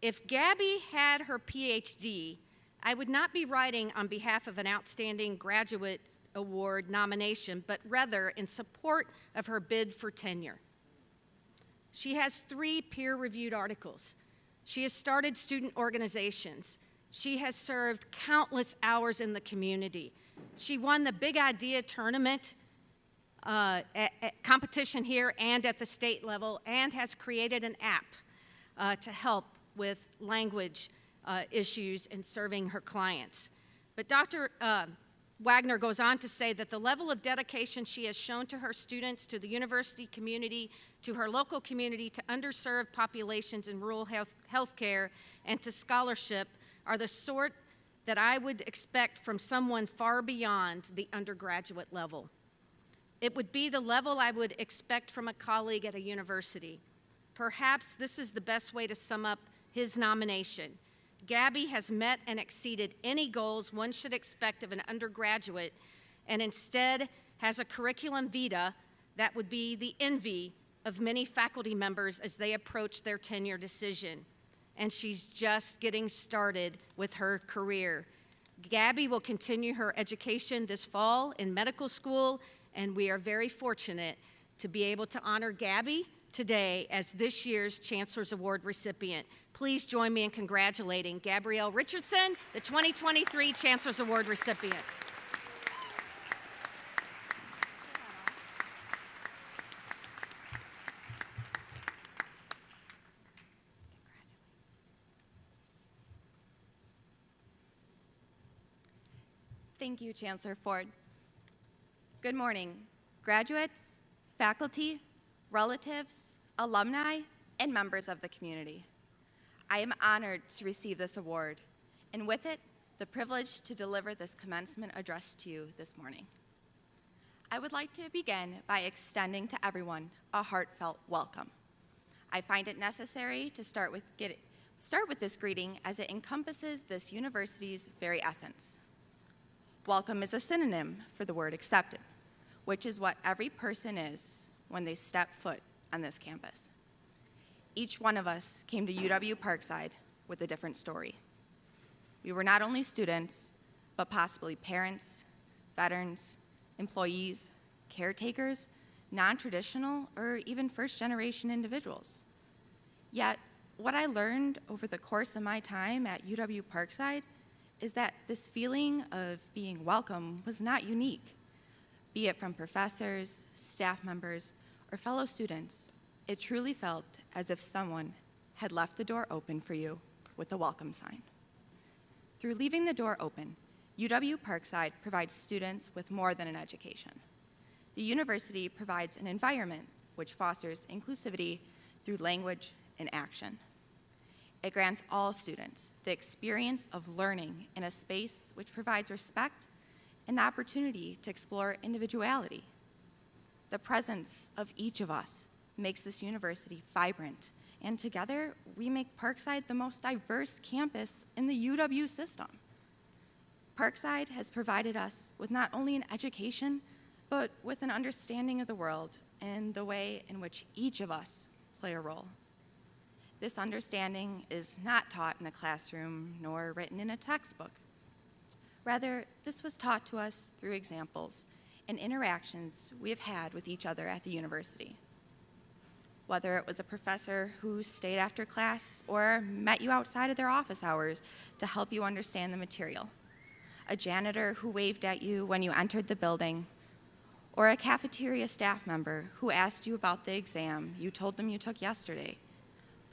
"If Gabby had her PhD, I would not be writing on behalf of an outstanding graduate award nomination, but rather in support of her bid for tenure." She has 3 peer-reviewed articles. She has started student organizations. She has served countless hours in the community. She won the Big Idea tournament at competition here and at the state level, and has created an app to help with language issues in serving her clients. But Dr. Wagner goes on to say that the level of dedication she has shown to her students, to the university community, to her local community, to underserved populations in rural health care, and to scholarship are the sort that I would expect from someone far beyond the undergraduate level. It would be the level I would expect from a colleague at a university. Perhaps this is the best way to sum up his nomination. Gabby has met and exceeded any goals one should expect of an undergraduate, and instead has a curriculum vitae that would be the envy of many faculty members as they approach their tenure decision. And she's just getting started with her career. Gabby will continue her education this fall in medical school, and we are very fortunate to be able to honor Gabby today as this year's Chancellor's Award recipient. Please join me in congratulating Gabrielle Richardson, the 2023 Chancellor's Award recipient. Thank you, Chancellor Ford. Good morning, graduates, faculty, relatives, alumni, and members of the community. I am honored to receive this award, and with it, the privilege to deliver this commencement address to you this morning. I would like to begin by extending to everyone a heartfelt welcome. I find it necessary to start with this greeting as it encompasses this university's very essence. Welcome is a synonym for the word accepted, which is what every person is when they step foot on this campus. Each one of us came to UW-Parkside with a different story. We were not only students, but possibly parents, veterans, employees, caretakers, non-traditional, or even first-generation individuals. Yet, what I learned over the course of my time at UW-Parkside is that this feeling of being welcome was not unique. Be it from professors, staff members, or fellow students, it truly felt as if someone had left the door open for you with a welcome sign. Through leaving the door open, UW-Parkside provides students with more than an education. The university provides an environment which fosters inclusivity through language and action. It grants all students the experience of learning in a space which provides respect and the opportunity to explore individuality. The presence of each of us makes this university vibrant, and together we make Parkside the most diverse campus in the UW system. Parkside has provided us with not only an education, but with an understanding of the world and the way in which each of us play a role. This understanding is not taught in a classroom nor written in a textbook. Rather, this was taught to us through examples and interactions we have had with each other at the university. Whether it was a professor who stayed after class or met you outside of their office hours to help you understand the material, a janitor who waved at you when you entered the building, or a cafeteria staff member who asked you about the exam you told them you took yesterday,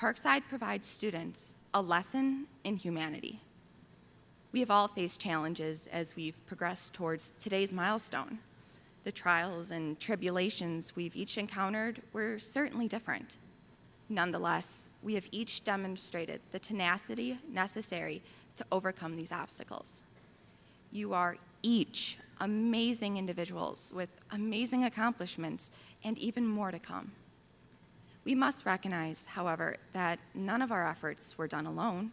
Parkside provides students a lesson in humanity. We have all faced challenges as we've progressed towards today's milestone. The trials and tribulations we've each encountered were certainly different. Nonetheless, we have each demonstrated the tenacity necessary to overcome these obstacles. You are each amazing individuals with amazing accomplishments and even more to come. We must recognize, however, that none of our efforts were done alone.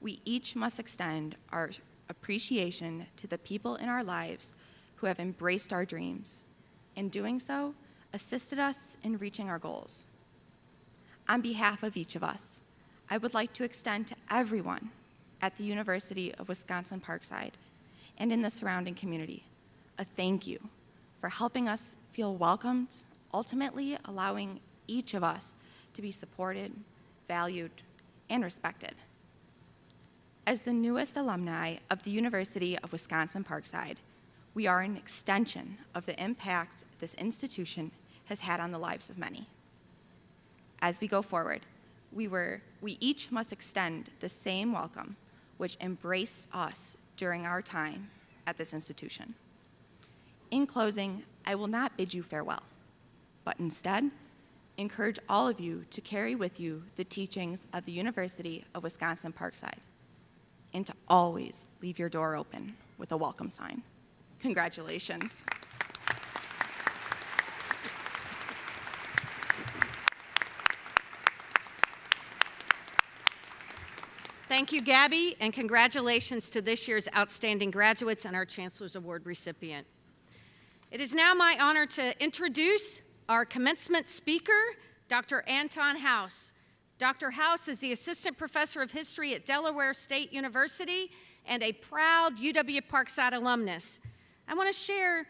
We each must extend our appreciation to the people in our lives who have embraced our dreams. In doing so, assisted us in reaching our goals. On behalf of each of us, I would like to extend to everyone at the University of Wisconsin-Parkside and in the surrounding community a thank you for helping us feel welcomed, ultimately allowing each of us to be supported, valued, and respected. As the newest alumni of the University of Wisconsin-Parkside, we are an extension of the impact this institution has had on the lives of many. As we go forward, we each must extend the same welcome which embraced us during our time at this institution. In closing, I will not bid you farewell, but instead encourage all of you to carry with you the teachings of the University of Wisconsin-Parkside and to always leave your door open with a welcome sign. Congratulations. Thank you, Gabby, and congratulations to this year's outstanding graduates and our Chancellor's Award recipient. It is now my honor to introduce our commencement speaker, Dr. Anton House. Dr. House is the Assistant Professor of History at Delaware State University and a proud UW-Parkside alumnus. I want to share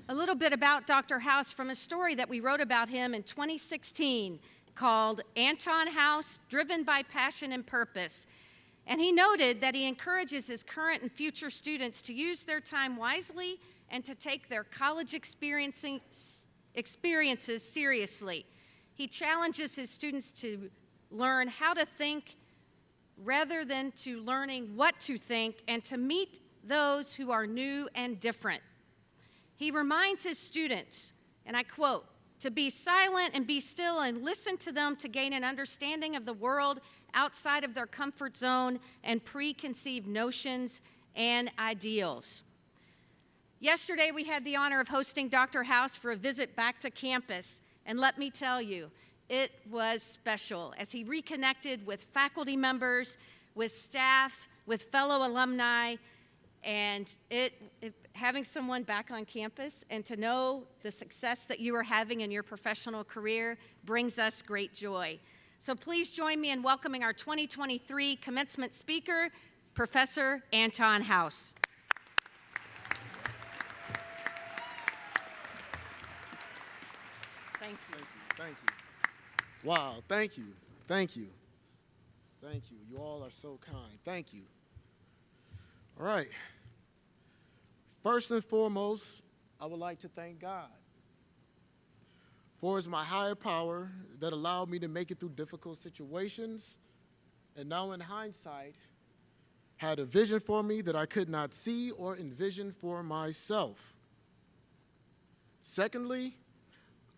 a little bit about Dr. House from a story that we wrote about him in 2016 called Anton House, Driven by Passion and Purpose. And he noted that he encourages his current and future students to use their time wisely and to take their college experiences seriously. He challenges his students to learn how to think rather than to learning what to think and to meet those who are new and different. He reminds his students, and I quote, to be silent and be still and listen to them to gain an understanding of the world outside of their comfort zone and preconceived notions and ideals. Yesterday, we had the honor of hosting Dr. House for a visit back to campus, and let me tell you, it was special as he reconnected with faculty members, with staff, with fellow alumni, and having someone back on campus and to know the success that you are having in your professional career brings us great joy. So please join me in welcoming our 2023 commencement speaker, Professor Anton House. Thank you. Thank you. Wow, thank you. Thank you. Thank you. You all are so kind. Thank you. All right. First and foremost, I would like to thank God. For it's my higher power that allowed me to make it through difficult situations, and now in hindsight, had a vision for me that I could not see or envision for myself. Secondly,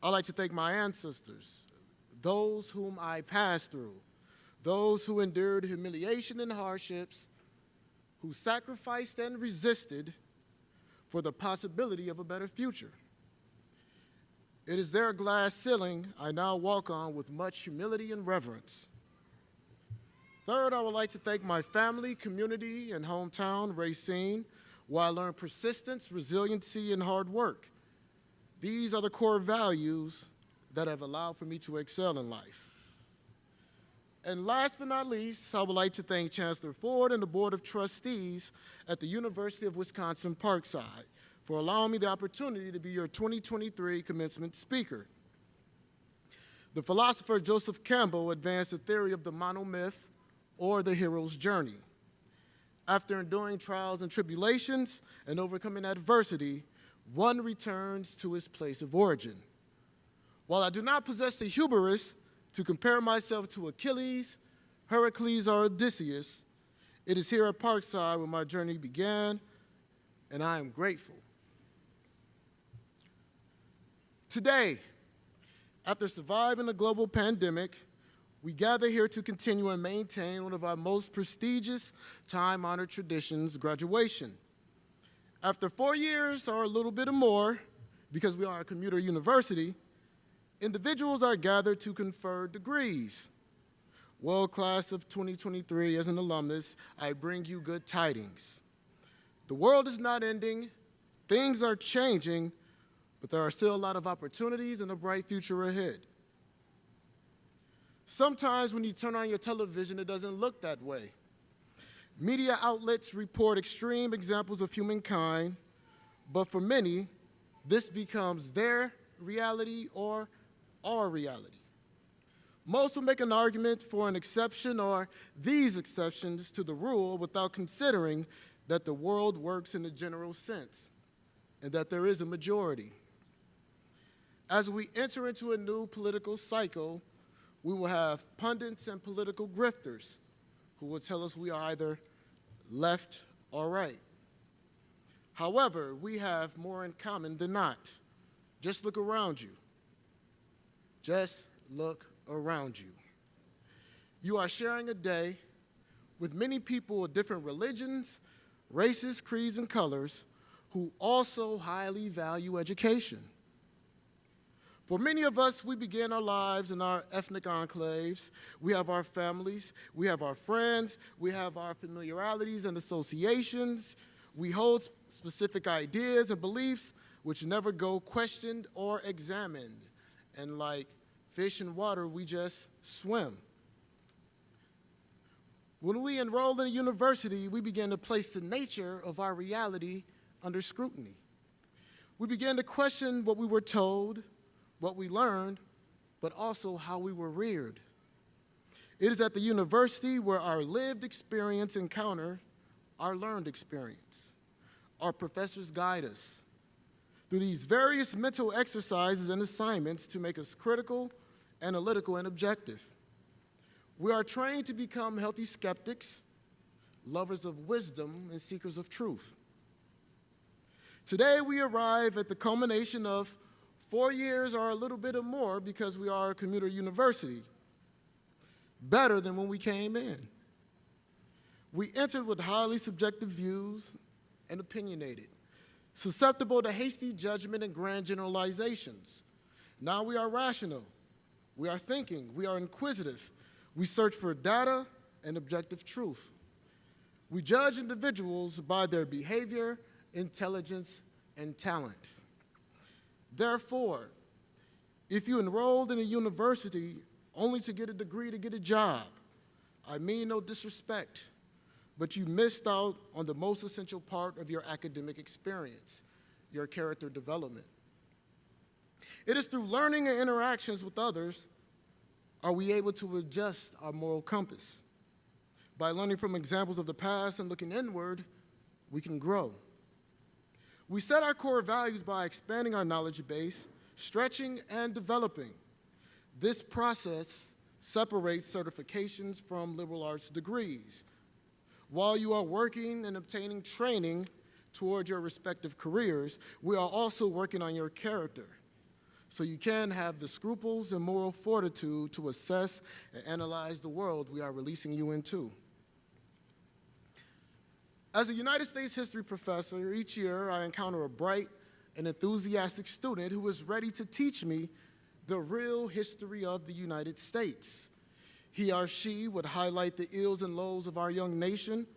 I'd like to thank my ancestors, those whom I passed through, those who endured humiliation and hardships, who sacrificed and resisted for the possibility of a better future. It is their glass ceiling I now walk on with much humility and reverence. Third, I would like to thank my family, community, and hometown, Racine, where I learned persistence, resiliency, and hard work. These are the core values that have allowed for me to excel in life. And last but not least, I would like to thank Chancellor Ford and the Board of Trustees at the University of Wisconsin-Parkside for allowing me the opportunity to be your 2023 commencement speaker. The philosopher Joseph Campbell advanced the theory of the monomyth, or the hero's journey. After enduring trials and tribulations and overcoming adversity, one returns to his place of origin. While I do not possess the hubris to compare myself to Achilles, Heracles, or Odysseus, it is here at Parkside where my journey began, and I am grateful. Today, after surviving a global pandemic, we gather here to continue and maintain one of our most prestigious, time-honored traditions, graduation. After 4 years or a little bit more, because we are a commuter university, individuals are gathered to confer degrees. Well, class of 2023, as an alumnus, I bring you good tidings. The world is not ending, things are changing, but there are still a lot of opportunities and a bright future ahead. Sometimes when you turn on your television, it doesn't look that way. Media outlets report extreme examples of humankind, but for many, this becomes their reality or our reality. Most will make an argument for an exception or these exceptions to the rule without considering that the world works in a general sense and that there is a majority. As we enter into a new political cycle, we will have pundits and political grifters who will tell us we are either left or right. However, we have more in common than not. Just look around you. Just look around you. You are sharing a day with many people of different religions, races, creeds, and colors who also highly value education. For many of us, we begin our lives in our ethnic enclaves. We have our families, we have our friends, we have our familiarities and associations. We hold specific ideas and beliefs which never go questioned or examined. And like fish in water, we just swim. When we enroll in a university, we begin to place the nature of our reality under scrutiny. We begin to question what we were told, what we learned, but also how we were reared. It is at the university where our lived experience encounter our learned experience. Our professors guide us through these various mental exercises and assignments to make us critical, analytical, and objective. We are trained to become healthy skeptics, lovers of wisdom, and seekers of truth. Today, we arrive at the culmination of 4 years or a little bit or more because we are a commuter university, better than when we came in. We entered with highly subjective views and opinionated, susceptible to hasty judgment and grand generalizations. Now we are rational, we are thinking, we are inquisitive, we search for data and objective truth. We judge individuals by their behavior, intelligence, and talent. Therefore, if you enrolled in a university only to get a degree to get a job, I mean no disrespect, but you missed out on the most essential part of your academic experience, your character development. It is through learning and interactions with others are we able to adjust our moral compass. By learning from examples of the past and looking inward, we can grow. We set our core values by expanding our knowledge base, stretching and developing. This process separates certifications from liberal arts degrees. While you are working and obtaining training toward your respective careers, we are also working on your character, so you can have the scruples and moral fortitude to assess and analyze the world we are releasing you into. As a United States history professor, each year I encounter a bright and enthusiastic student who is ready to teach me the real history of the United States. He or she would highlight the ills and lows of our young nation,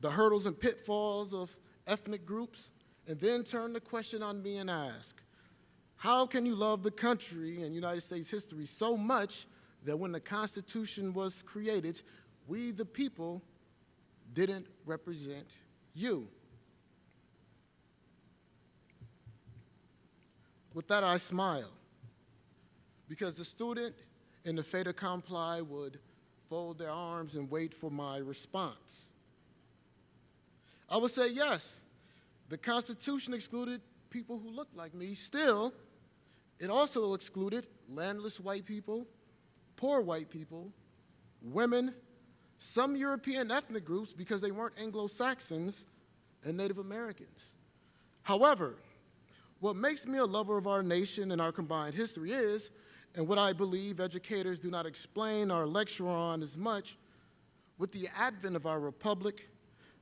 the hurdles and pitfalls of ethnic groups, and then turn the question on me and ask, how can you love the country and United States history so much that when the Constitution was created, we the people didn't represent you? With that, I smile, because the student in the fait accompli would fold their arms and wait for my response. I would say, yes, the Constitution excluded people who looked like me. Still, it also excluded landless white people, poor white people, women, some European ethnic groups because they weren't Anglo-Saxons, and Native Americans. However, what makes me a lover of our nation and our combined history is, and what I believe educators do not explain or lecture on as much, with the advent of our republic,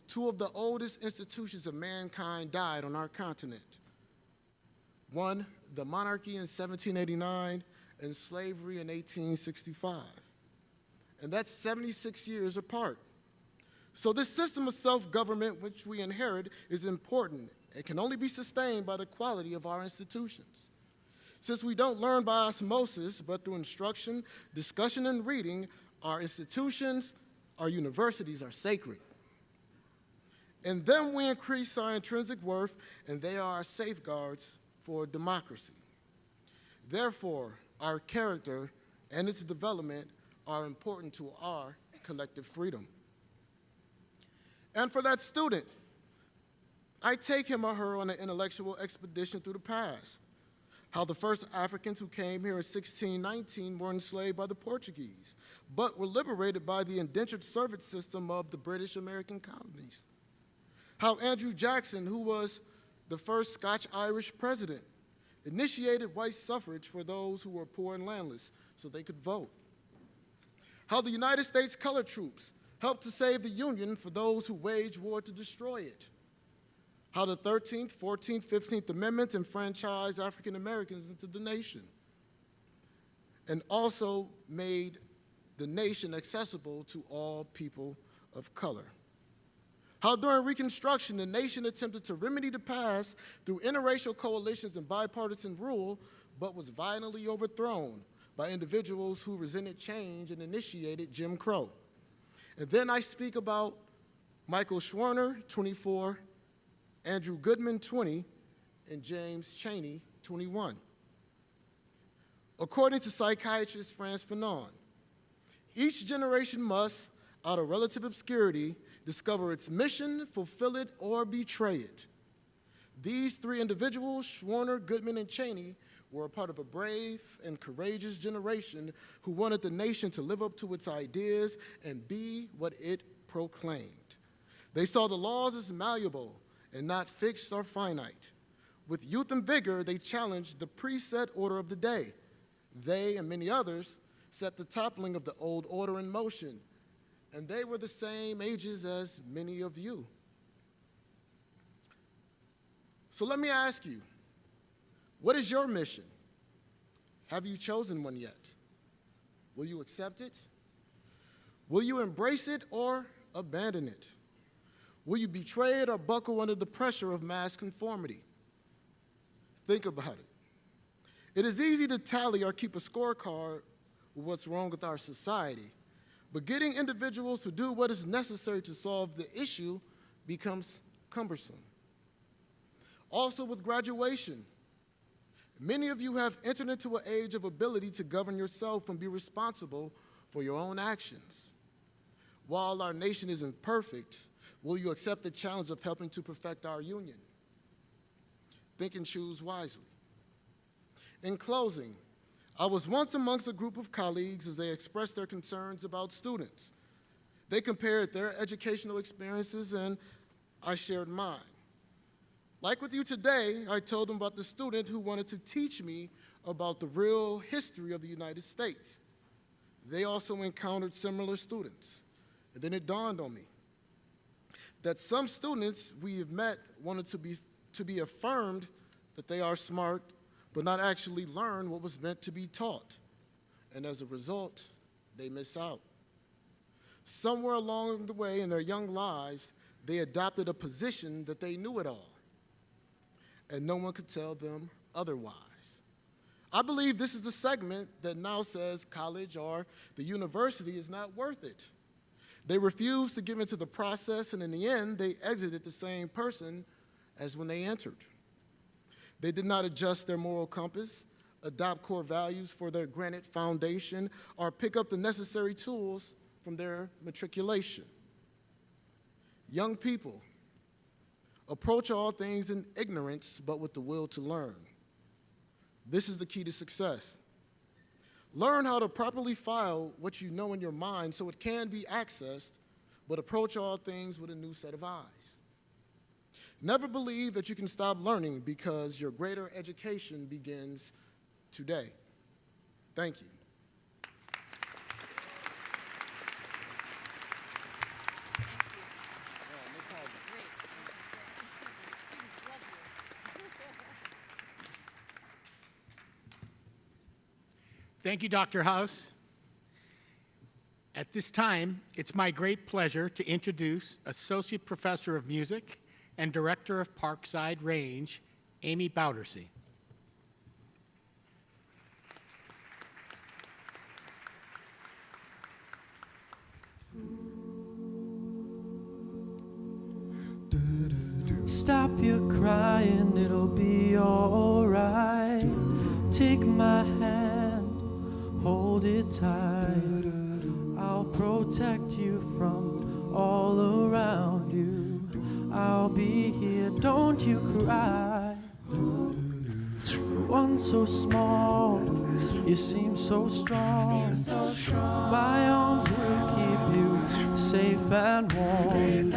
two of the oldest institutions of mankind died on our continent. One, the monarchy in 1789 and slavery in 1865. And that's 76 years apart. So this system of self-government which we inherit is important. It can only be sustained by the quality of our institutions. Since we don't learn by osmosis, but through instruction, discussion, and reading, our institutions, our universities are sacred. In them we increase our intrinsic worth, and they are our safeguards for democracy. Therefore, our character and its development are important to our collective freedom. And for that student, I take him or her on an intellectual expedition through the past. How the first Africans who came here in 1619 were enslaved by the Portuguese, but were liberated by the indentured servant system of the British American colonies. How Andrew Jackson, who was the first Scotch-Irish president, initiated white suffrage for those who were poor and landless so they could vote. How the United States colored troops helped to save the Union for those who waged war to destroy it. How the 13th, 14th, 15th Amendments enfranchised African Americans into the nation and also made the nation accessible to all people of color. How during Reconstruction, the nation attempted to remedy the past through interracial coalitions and bipartisan rule, but was violently overthrown by individuals who resented change and initiated Jim Crow. And then I speak about Michael Schwerner, 24, Andrew Goodman, 20, and James Chaney, 21. According to psychiatrist Frantz Fanon, each generation must, out of relative obscurity, discover its mission, fulfill it, or betray it. These three individuals, Schwerner, Goodman, and Chaney, were a part of a brave and courageous generation who wanted the nation to live up to its ideas and be what it proclaimed. They saw the laws as malleable and not fixed or finite. With youth and vigor, they challenged the preset order of the day. They and many others set the toppling of the old order in motion, and they were the same ages as many of you. So let me ask you, what is your mission? Have you chosen one yet? Will you accept it? Will you embrace it or abandon it? Will you betray it or buckle under the pressure of mass conformity? Think about it. It is easy to tally or keep a scorecard with what's wrong with our society, but getting individuals to do what is necessary to solve the issue becomes cumbersome. Also with graduation, many of you have entered into an age of ability to govern yourself and be responsible for your own actions. While our nation isn't perfect, will you accept the challenge of helping to perfect our union? Think and choose wisely. In closing, I was once amongst a group of colleagues as they expressed their concerns about students. They compared their educational experiences and I shared mine. Like with you today, I told them about the student who wanted to teach me about the real history of the United States. They also encountered similar students. And then it dawned on me that some students we have met wanted to be affirmed that they are smart, but not actually learn what was meant to be taught. And as a result, they miss out. Somewhere along the way in their young lives, they adopted a position that they knew it all, and no one could tell them otherwise. I believe this is the segment that now says college or the university is not worth it. They refused to give into the process, and in the end, they exited the same person as when they entered. They did not adjust their moral compass, adopt core values for their granite foundation, or pick up the necessary tools from their matriculation. Young people, approach all things in ignorance, but with the will to learn. This is the key to success. Learn how to properly file what you know in your mind so it can be accessed, but approach all things with a new set of eyes. Never believe that you can stop learning because your greater education begins today. Thank you. Thank you, Dr. House. At this time, it's my great pleasure to introduce Associate Professor of Music and Director of Parkside Range, Amy Boudersey. Stop your crying, it'll be alright. Take my hand, hold it tight. I'll protect you from all around you. I'll be here, don't you cry. One so small, you seem so strong. My arms will keep you safe and warm.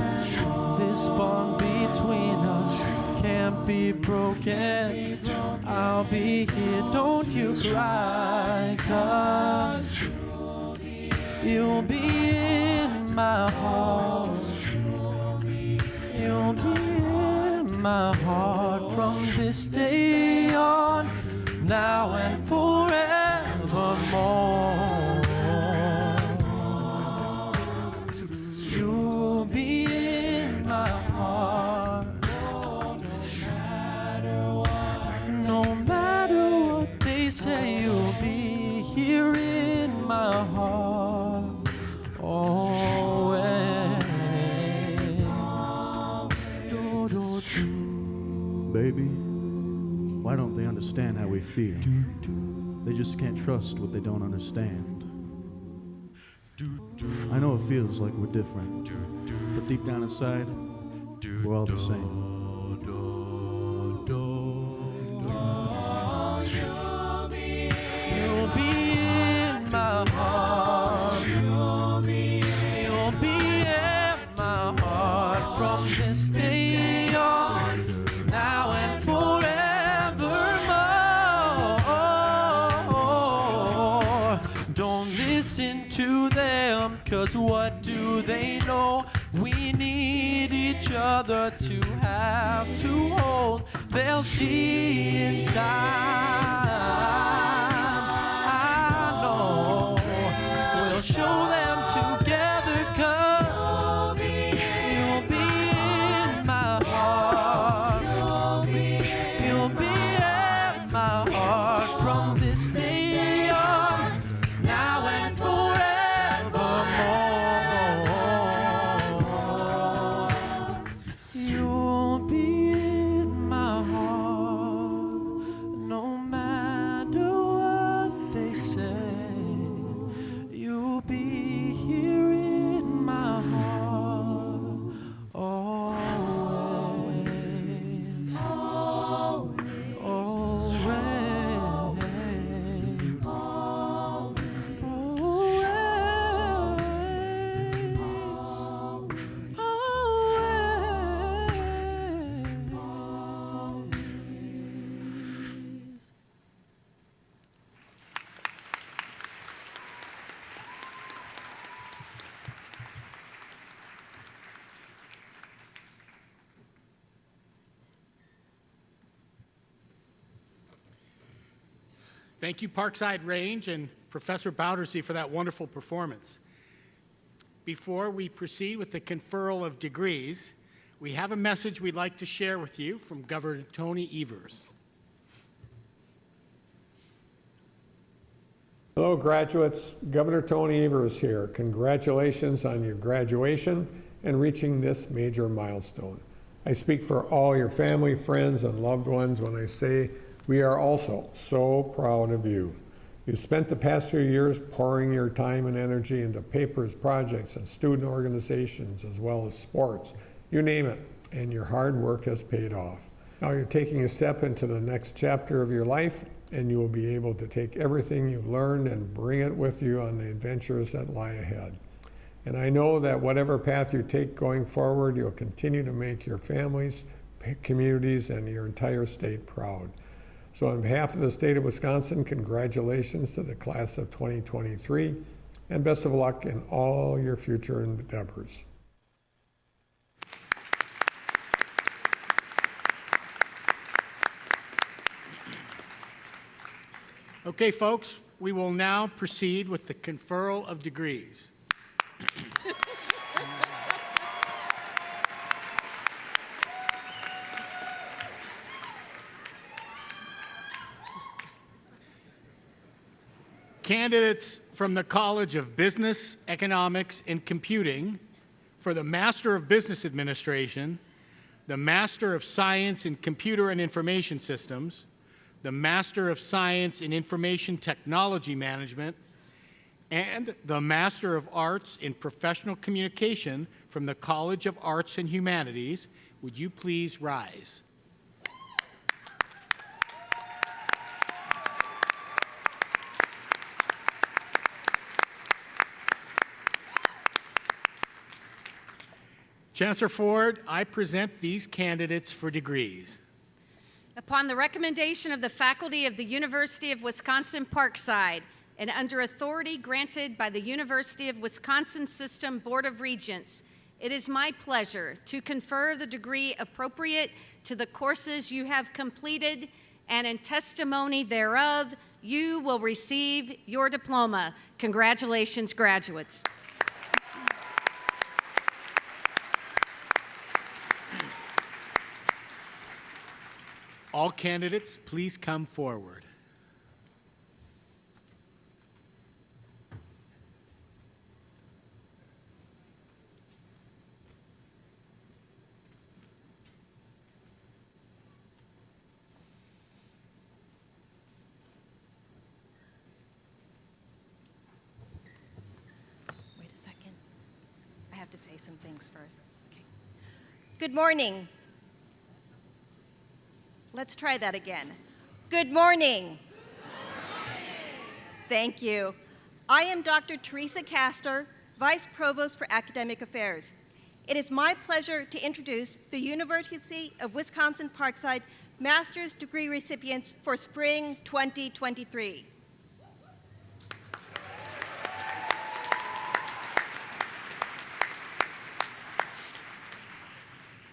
This bond between us can't be broken. I'll be here, don't you cry, 'cause you'll be in my heart. You'll be in my heart from this day on, now and forevermore. You'll be in my heart, no matter what they say. You'll be here in my heart, always. Baby, why don't they understand how we feel? They just can't trust what they don't understand. I know it feels like we're different, but deep down inside, we're all the same. You'll be in my heart. You'll be in my heart from this day on, now and forevermore. Don't listen to them, 'cause what do they know? We need each other to have to hold. They'll see in time. I know we'll show them together, 'cause you'll be in my heart. You'll be in my heart from this day on, now and forevermore. You'll be in my heart, no matter what they say. You'll be here in my heart, always, always, Thank you, Parkside Range and Professor Boudersey, for that wonderful performance. Before we proceed with the conferral of degrees, we have a message we'd like to share with you from Governor Tony Evers. Hello, graduates. Governor Tony Evers here. Congratulations on your graduation and reaching this major milestone. I speak for all your family, friends, and loved ones when I say we are also so proud of you. You spent the past few years pouring your time and energy into papers, projects, and student organizations, as well as sports. You name it, and your hard work has paid off. Now you're taking a step into the next chapter of your life, and you will be able to take everything you've learned and bring it with you on the adventures that lie ahead. And I know that whatever path you take going forward, you'll continue to make your families, communities, and your entire state proud. So on behalf of the state of Wisconsin, congratulations to the class of 2023, and best of luck in all your future endeavors. Okay, folks, we will now proceed with the conferral of degrees. Candidates from the College of Business, Economics, and Computing for the Master of Business Administration, the Master of Science in Computer and Information Systems, the Master of Science in Information Technology Management, and the Master of Arts in Professional Communication from the College of Arts and Humanities. Would you please rise? Chancellor Ford, I present these candidates for degrees. Upon the recommendation of the faculty of the University of Wisconsin-Parkside and under authority granted by the University of Wisconsin System Board of Regents, it is my pleasure to confer the degree appropriate to the courses you have completed, and in testimony thereof, you will receive your diploma. Congratulations, graduates. All candidates, please come forward. Wait a second. I have to say some things first. Okay. Good morning. Let's try that again. Good morning. Thank you. I am Dr. Teresa Castor, Vice Provost for Academic Affairs. It is my pleasure to introduce the University of Wisconsin-Parkside Master's Degree recipients for Spring 2023.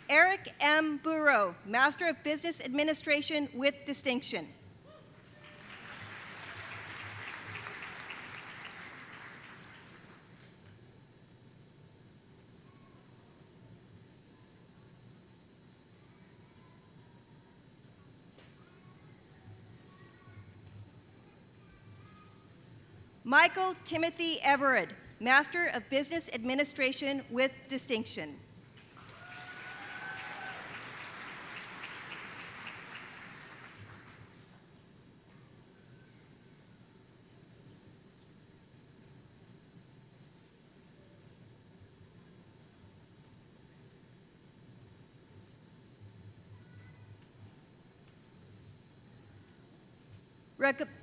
Eric M. Burrow, Master of Business Administration with distinction. Michael Timothy Everett, Master of Business Administration with distinction.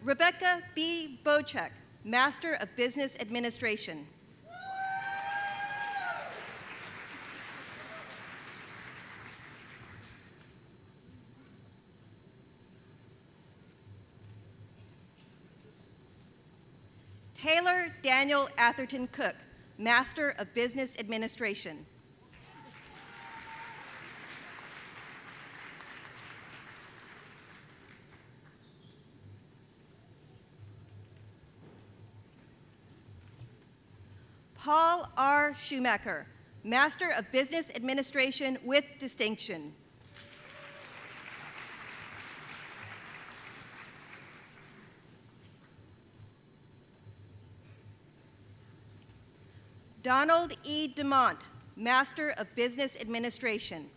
Rebecca B. Bochek, Master of Business Administration. Taylor Daniel Atherton Cook, Master of Business Administration. Paul R. Schumacher, Master of Business Administration with distinction. Donald E. DeMont, Master of Business Administration.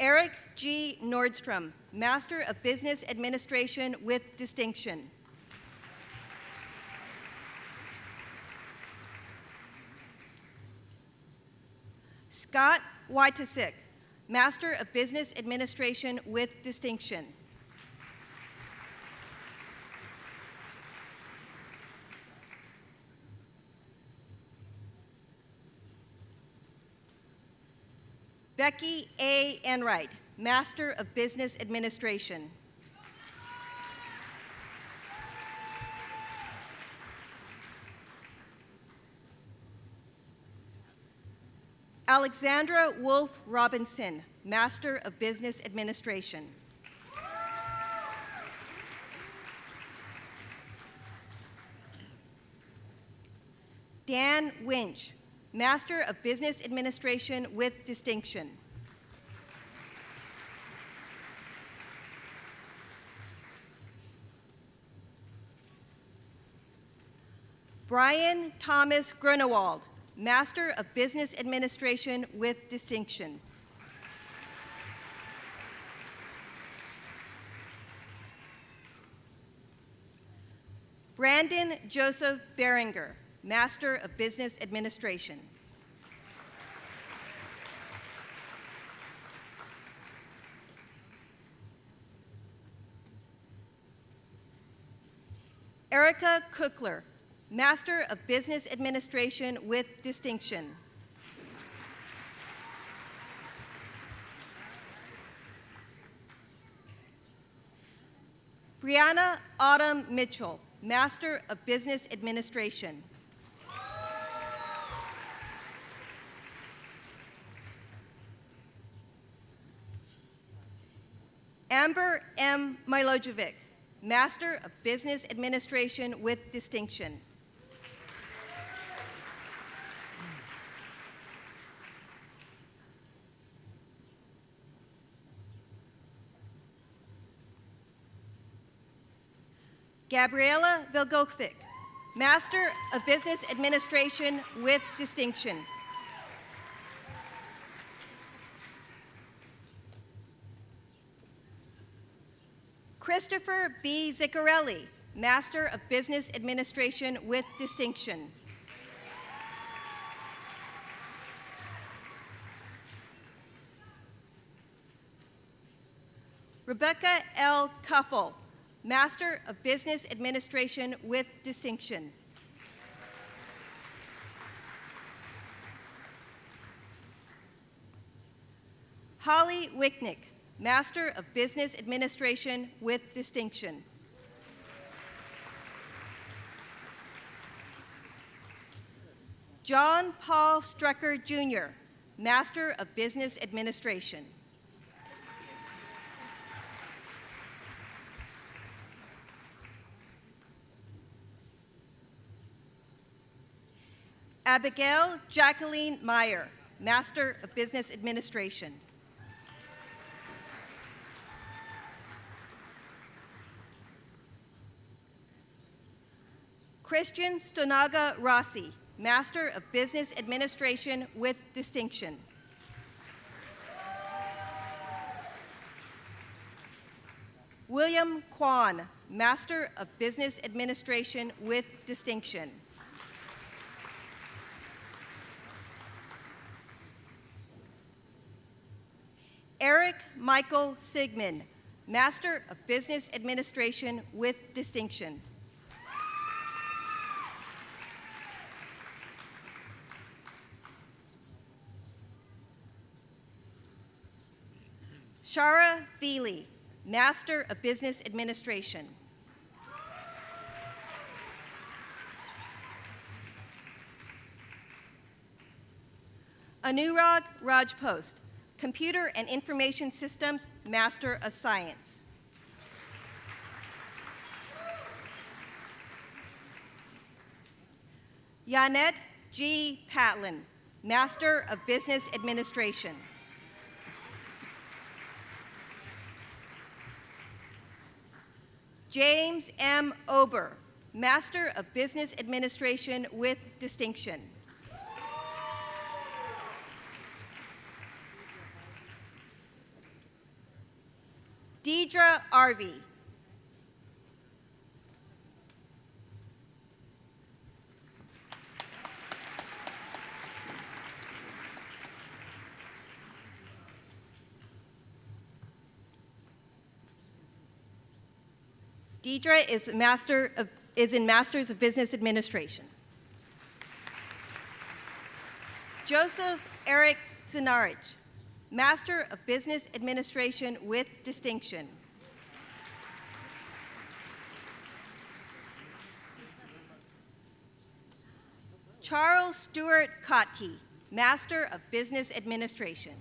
Eric G. Nordstrom, Master of Business Administration with distinction. Scott Wojtasik, Master of Business Administration with distinction. Becky A. Enright, Master of Business Administration. Alexandra Wolf Robinson, Master of Business Administration. Dan Winch, Master of Business Administration with distinction. Brian Thomas Grunewald, Master of Business Administration with distinction. Brandon Joseph Beringer, Master of Business Administration. Erica Cookler, Master of Business Administration with distinction. Brianna Autumn Mitchell, Master of Business Administration. Amber M. Milojevic, Master of Business Administration with distinction. Gabriela Vilgovic, Master of Business Administration with distinction. Christopher B. Ziccarelli, Master of Business Administration with distinction. Rebecca L. Cuffle, Master of Business Administration with distinction. Holly Wicknick, Master of Business Administration with distinction. John Paul Strecker, Jr., Master of Business Administration. Abigail Jacqueline Meyer, Master of Business Administration. Christian Stonaga Rossi, Master of Business Administration with distinction. William Kwan, Master of Business Administration with distinction. Eric Michael Sigmund, Master of Business Administration with distinction. Shara Thiele, Master of Business Administration. Anurag Rajpost, Computer and Information Systems, Master of Science. Yanet G. Patlin, Master of Business Administration. James M. Ober, Master of Business Administration with distinction. Deidre Arvey. Deidre is in Masters of Business Administration. Joseph Eric Zinarich, Master of Business Administration with distinction. Charles Stewart Kotke, Master of Business Administration.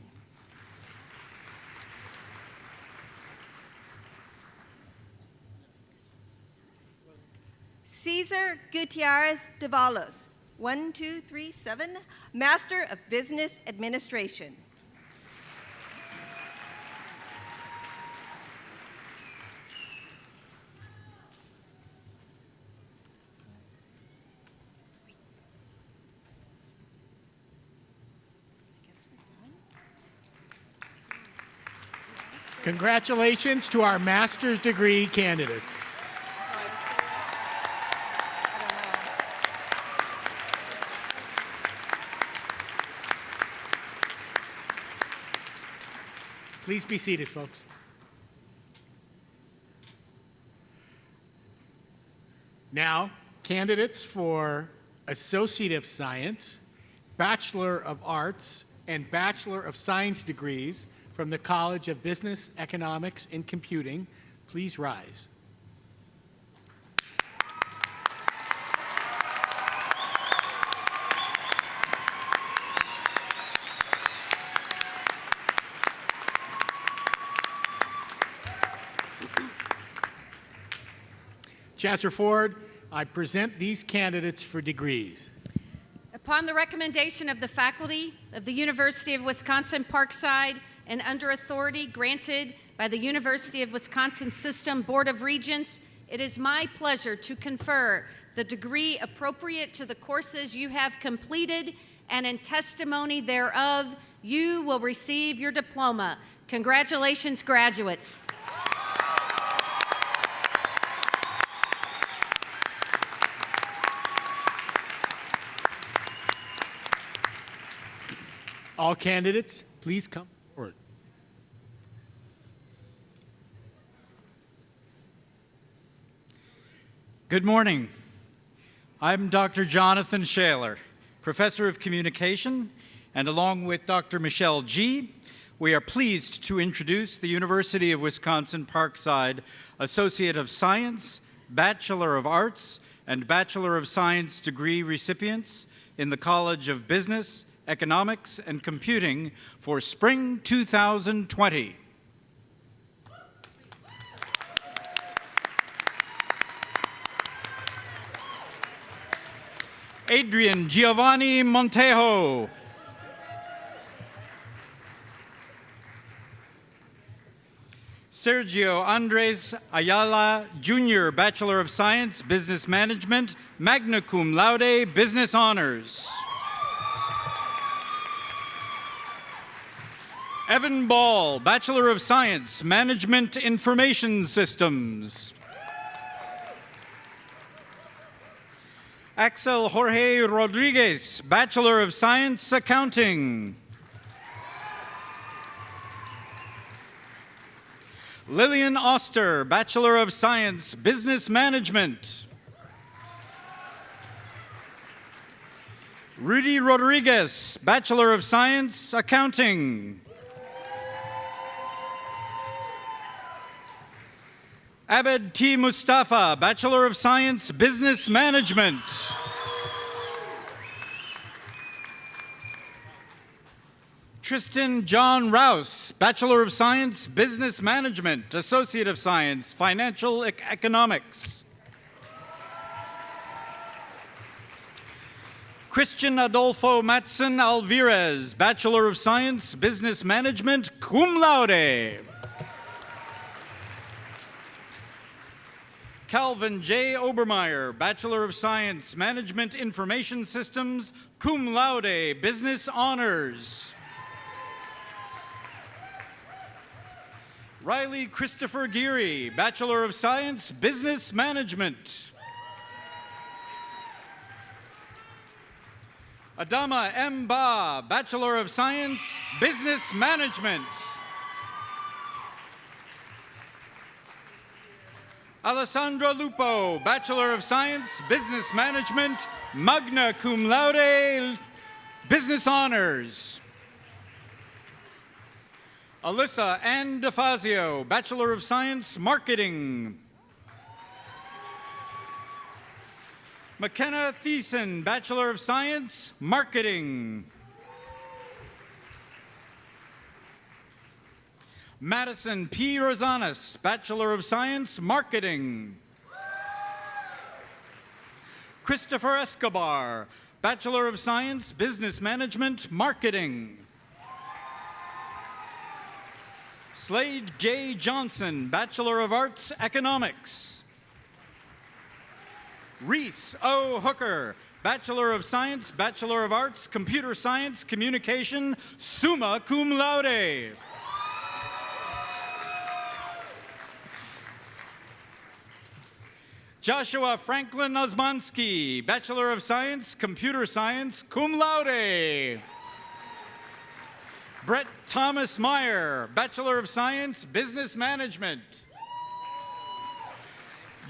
Cesar Gutierrez Davalos, 1237, Master of Business Administration. Congratulations to our master's degree candidates. Please be seated, folks. Now, candidates for Associate of Science, Bachelor of Arts, and Bachelor of Science degrees from the College of Business, Economics, and Computing, please rise. Chancellor Ford, I present these candidates for degrees. Upon the recommendation of the faculty of the University of Wisconsin-Parkside and under authority granted by the University of Wisconsin System Board of Regents, it is my pleasure to confer the degree appropriate to the courses you have completed, and in testimony thereof, you will receive your diploma. Congratulations, graduates. All candidates, please come forward. Good morning. I'm Dr. Jonathan Shaler, Professor of Communication, and along with Dr. Michelle G., we are pleased to introduce the University of Wisconsin-Parkside Associate of Science, Bachelor of Arts, and Bachelor of Science degree recipients in the College of Business, Economics, and Computing for Spring 2020. Adrian Giovanni Montejo. Sergio Andres Ayala Jr., Bachelor of Science, Business Management, magna cum laude, Business Honors. Evan Ball, Bachelor of Science, Management Information Systems. Axel Jorge Rodriguez, Bachelor of Science, Accounting. Lillian Oster, Bachelor of Science, Business Management. Rudy Rodriguez, Bachelor of Science, Accounting. Abed T. Mustafa, Bachelor of Science, Business Management. Tristan John Rouse, Bachelor of Science, Business Management, Associate of Science, Financial Economics. Christian Adolfo Matson Alvarez, Bachelor of Science, Business Management, cum laude. Calvin J. Obermeyer, Bachelor of Science, Management Information Systems, cum laude, Business Honors. Riley Christopher Geary, Bachelor of Science, Business Management. Adama M. Ba, Bachelor of Science, Business Management. Alessandra Lupo, Bachelor of Science, Business Management, magna cum laude, Business Honors. Alyssa Ann DeFazio, Bachelor of Science, Marketing. McKenna Thiessen, Bachelor of Science, Marketing. Madison P. Rosanas, Bachelor of Science, Marketing. Christopher Escobar, Bachelor of Science, Business Management, Marketing. Slade J. Johnson, Bachelor of Arts, Economics. Reese O. Hooker, Bachelor of Science, Bachelor of Arts, Computer Science, Communication, summa cum laude. Joshua Franklin Osmansky, Bachelor of Science, Computer Science, cum laude. Brett Thomas Meyer, Bachelor of Science, Business Management.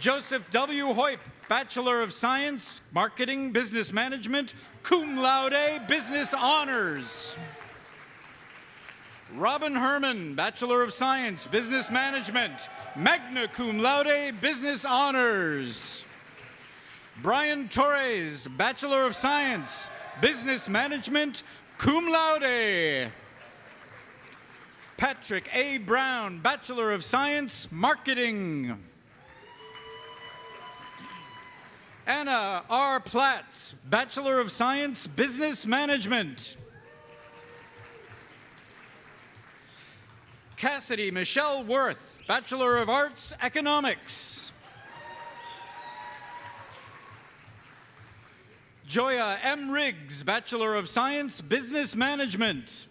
Joseph W. Hoyp, Bachelor of Science, Marketing, Business Management, cum laude, Business Honors. Robin Herman, Bachelor of Science, Business Management, magna cum laude, Business Honors. Brian Torres, Bachelor of Science, Business Management, cum laude. Patrick A. Brown, Bachelor of Science, Marketing. Anna R. Platts, Bachelor of Science, Business Management. Cassidy Michelle Worth, Bachelor of Arts, Economics. Joya M. Riggs, Bachelor of Science, Business Management.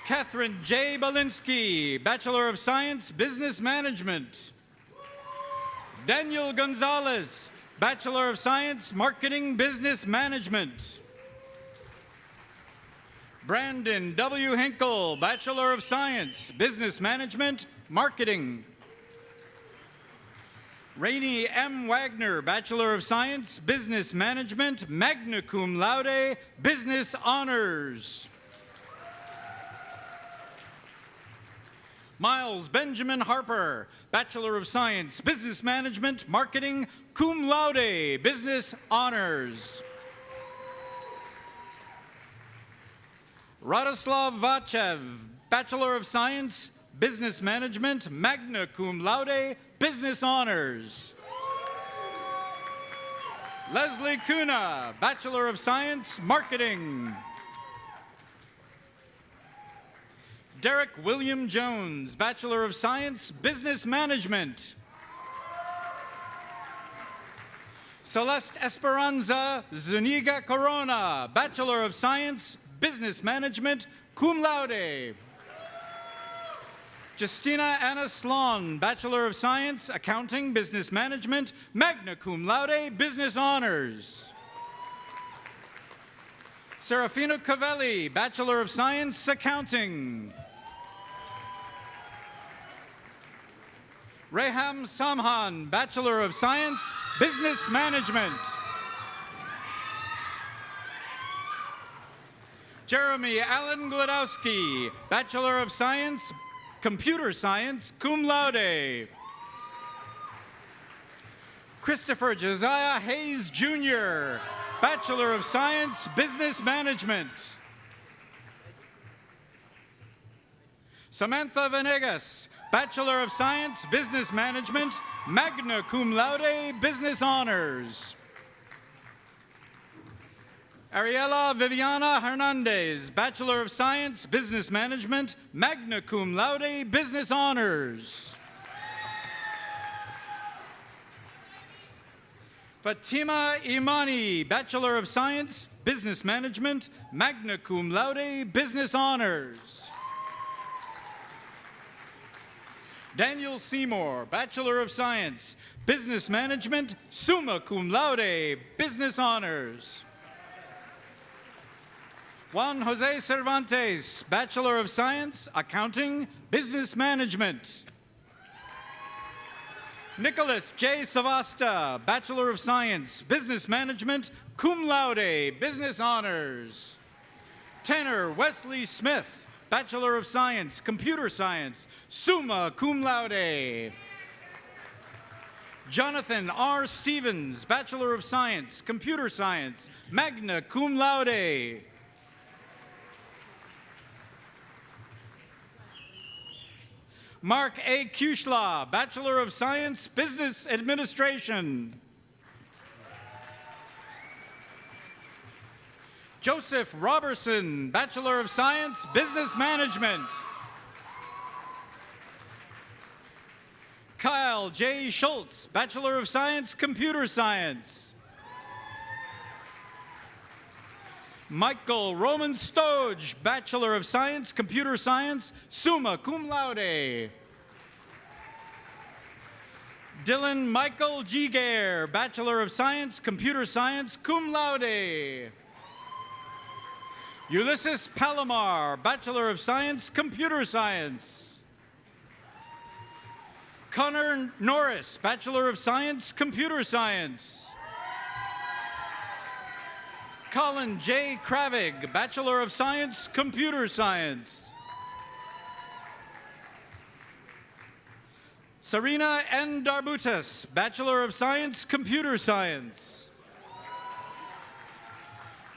Catherine J. Balinsky, Bachelor of Science, Business Management. Daniel Gonzalez, Bachelor of Science, Marketing, Business Management. Brandon W. Hinkle, Bachelor of Science, Business Management, Marketing. Rainey M. Wagner, Bachelor of Science, Business Management, magna cum laude, Business Honors. Miles Benjamin Harper, Bachelor of Science, Business Management, Marketing, cum laude, Business Honors. Radoslav Vachev, Bachelor of Science, Business Management, magna cum laude, Business Honors. Leslie Kuna, Bachelor of Science, Marketing. Derek William Jones, Bachelor of Science, Business Management. Celeste Esperanza Zuniga Corona, Bachelor of Science, Business Management, cum laude. Justina Anna Sloan, Bachelor of Science, Accounting, Business Management, magna cum laude, Business Honors. Serafino Cavelli, Bachelor of Science, Accounting. Reham Samhan, Bachelor of Science, Business Management. Jeremy Allen Glodowski, Bachelor of Science, Computer Science, cum laude. Christopher Josiah Hayes Jr., Bachelor of Science, Business Management. Samantha Venegas, Bachelor of Science, Business Management, magna cum laude, Business Honors. Ariela Viviana Hernandez, Bachelor of Science, Business Management, magna cum laude, Business Honors. Fatima Imani, Bachelor of Science, Business Management, magna cum laude, Business Honors. Daniel Seymour, Bachelor of Science, Business Management, summa cum laude, Business Honors. Juan Jose Cervantes, Bachelor of Science, Accounting, Business Management. Nicholas J. Savasta, Bachelor of Science, Business Management, cum laude, Business Honors. Tanner Wesley Smith, Bachelor of Science, Computer Science, summa cum laude. Jonathan R. Stevens, Bachelor of Science, Computer Science, magna cum laude. Mark A. Kushla, Bachelor of Science, Business Administration. Joseph Robertson, Bachelor of Science, Business Management. Kyle J. Schultz, Bachelor of Science, Computer Science. Michael Roman Stoge, Bachelor of Science, Computer Science, summa cum laude. Dylan Michael G. Gare, Bachelor of Science, Computer Science, cum laude. Ulysses Palomar, Bachelor of Science, Computer Science. Connor Norris, Bachelor of Science, Computer Science. Colin J. Kravig, Bachelor of Science, Computer Science. Serena N. Darbutas, Bachelor of Science, Computer Science.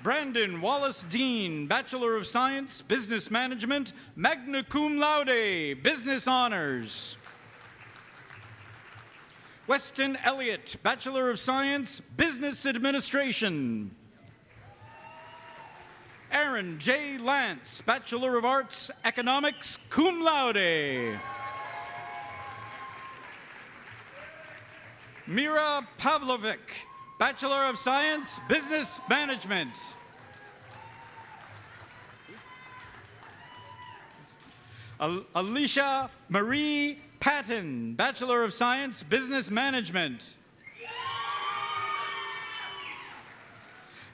Brandon Wallace Dean, Bachelor of Science, Business Management, magna cum laude, Business Honors. Weston Elliott, Bachelor of Science, Business Administration. Aaron J. Lance, Bachelor of Arts, Economics, cum laude. Mira Pavlovic, Bachelor of Science, Business Management. Alicia Marie Patton, Bachelor of Science, Business Management.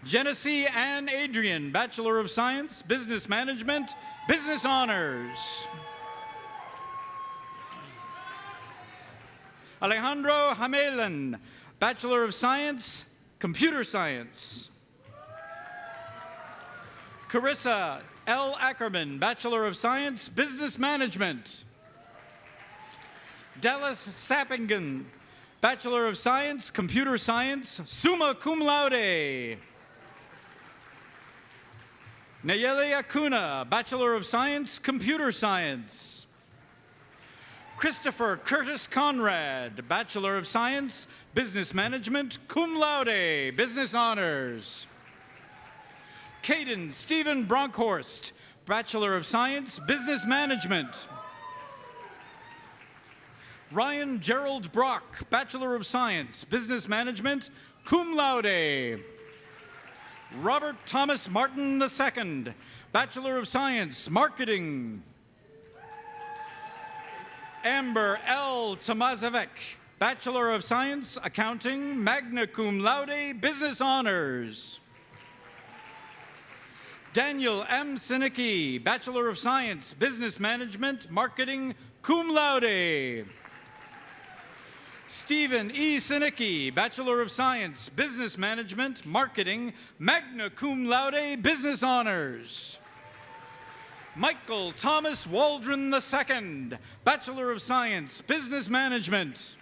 Genesee Ann Adrian, Bachelor of Science, Business Management, Business Honors. Alejandro Hamelan, Bachelor of Science, Computer Science. Carissa L. Ackerman, Bachelor of Science, Business Management. Dallas Sappingen, Bachelor of Science, Computer Science, summa cum laude. Nayeli Acuna, Bachelor of Science, Computer Science. Christopher Curtis Conrad, Bachelor of Science, Business Management, cum laude, Business Honors. Caden Stephen Bronkhorst, Bachelor of Science, Business Management. Ryan Gerald Brock, Bachelor of Science, Business Management, cum laude. Robert Thomas Martin II, Bachelor of Science, Marketing. Amber L. Tomazevic, Bachelor of Science, Accounting, magna cum laude, Business Honors. Daniel M. Sinicki, Bachelor of Science, Business Management, Marketing, cum laude. Stephen E. Sinicki, Bachelor of Science, Business Management, Marketing, magna cum laude, Business Honors. Michael Thomas Waldron II, Bachelor of Science, Business Management.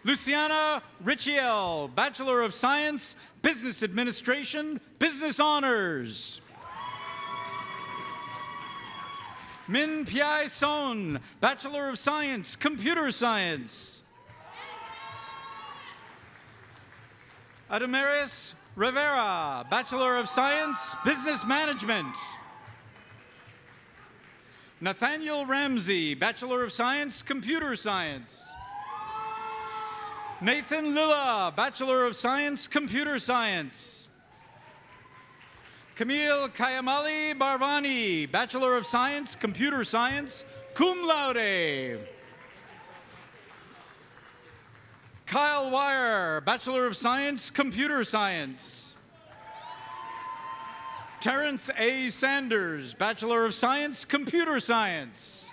Luciana Richiel, Bachelor of Science, Business Administration, Business Honors. Min Piai Son, Bachelor of Science, Computer Science. Adamaris Rivera, Bachelor of Science, Business Management. Nathaniel Ramsey, Bachelor of Science, Computer Science. Nathan Lilla, Bachelor of Science, Computer Science. Camille Kayamali Barvani, Bachelor of Science, Computer Science, cum laude. Kyle Wire, Bachelor of Science, Computer Science. Terrence A. Sanders, Bachelor of Science, Computer Science.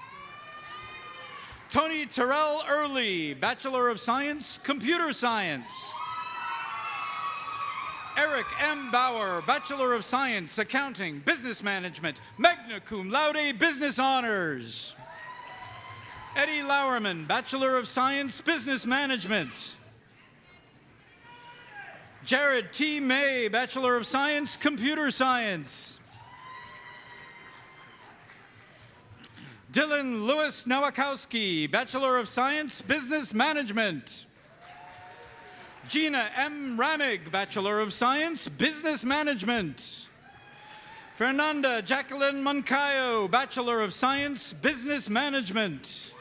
Tony Terrell Early, Bachelor of Science, Computer Science. Eric M. Bauer, Bachelor of Science, Accounting, Business Management, magna cum laude, Business Honors. Eddie Lauerman, Bachelor of Science, Business Management. Jared T. May, Bachelor of Science, Computer Science. Dylan Lewis Nowakowski, Bachelor of Science, Business Management. Gina M. Ramig, Bachelor of Science, Business Management. Fernanda Jacqueline Moncayo, Bachelor of Science, Business Management.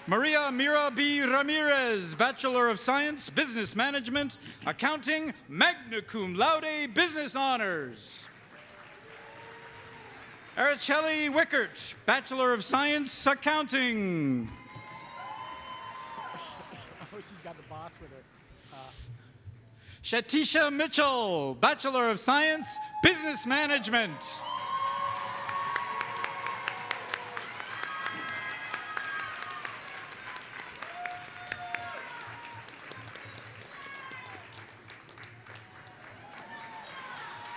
Maria Mira B. Ramirez, Bachelor of Science, Business Management, Accounting, magna cum laude, Business Honors. Araceli Wickert, Bachelor of Science, Accounting. Oh, she's got the boss with her. Shatisha Mitchell, Bachelor of Science, Business Management.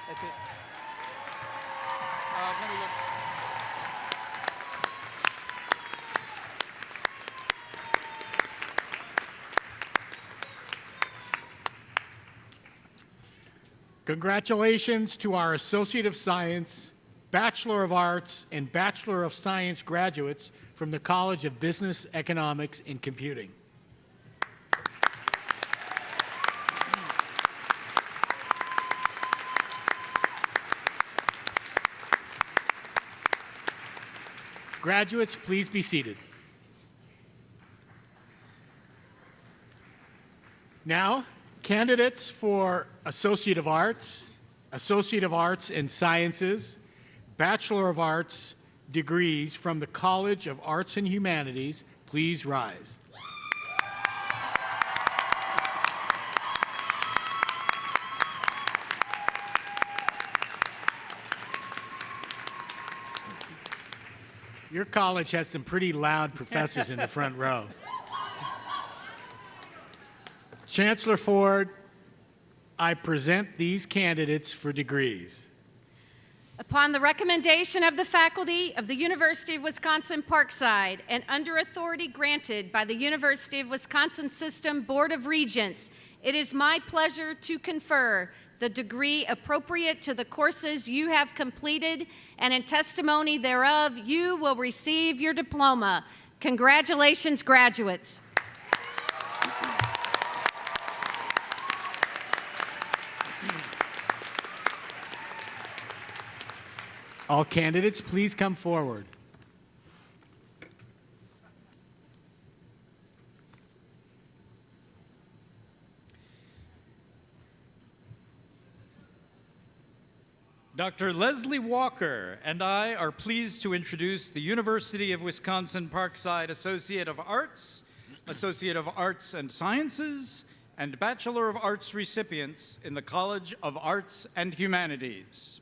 That's it. Let me look. Congratulations to our Associate of Science, Bachelor of Arts, and Bachelor of Science graduates from the College of Business, Economics, and Computing. Graduates, please be seated. Now, candidates for Associate of Arts in Sciences, Bachelor of Arts degrees from the College of Arts and Humanities, please rise. Your college has some pretty loud professors in the front row. Chancellor Ford, I present these candidates for degrees. Upon the recommendation of the faculty of the University of Wisconsin-Parkside and under authority granted by the University of Wisconsin System Board of Regents, it is my pleasure to confer the degree appropriate to the courses you have completed, and in testimony thereof, you will receive your diploma. Congratulations, graduates. All candidates, please come forward. Dr. Leslie Walker and I are pleased to introduce the University of Wisconsin-Parkside Associate of Arts, Associate of Arts and Sciences, and Bachelor of Arts recipients in the College of Arts and Humanities.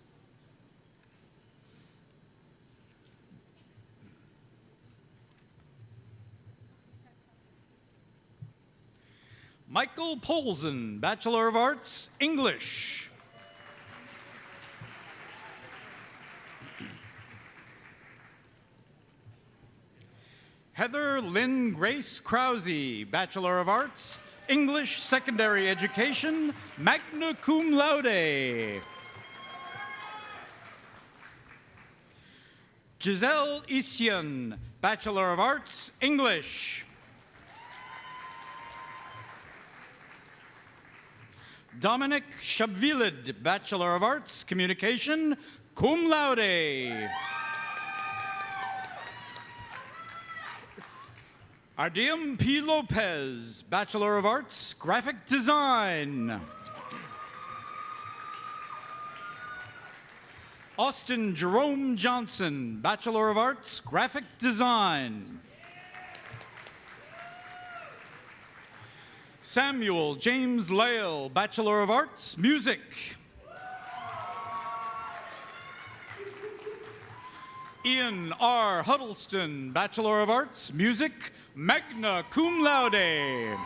Michael Polzen, Bachelor of Arts, English. Heather Lynn Grace Krause, Bachelor of Arts, English Secondary Education, magna cum laude. Giselle Isian, Bachelor of Arts, English. Dominic Shabvilid, Bachelor of Arts, Communication, cum laude. Ardiam P. Lopez, Bachelor of Arts, Graphic Design. Austin Jerome Johnson, Bachelor of Arts, Graphic Design. Samuel James Lale, Bachelor of Arts, Music. Ian R. Huddleston, Bachelor of Arts, Music, magna cum laude.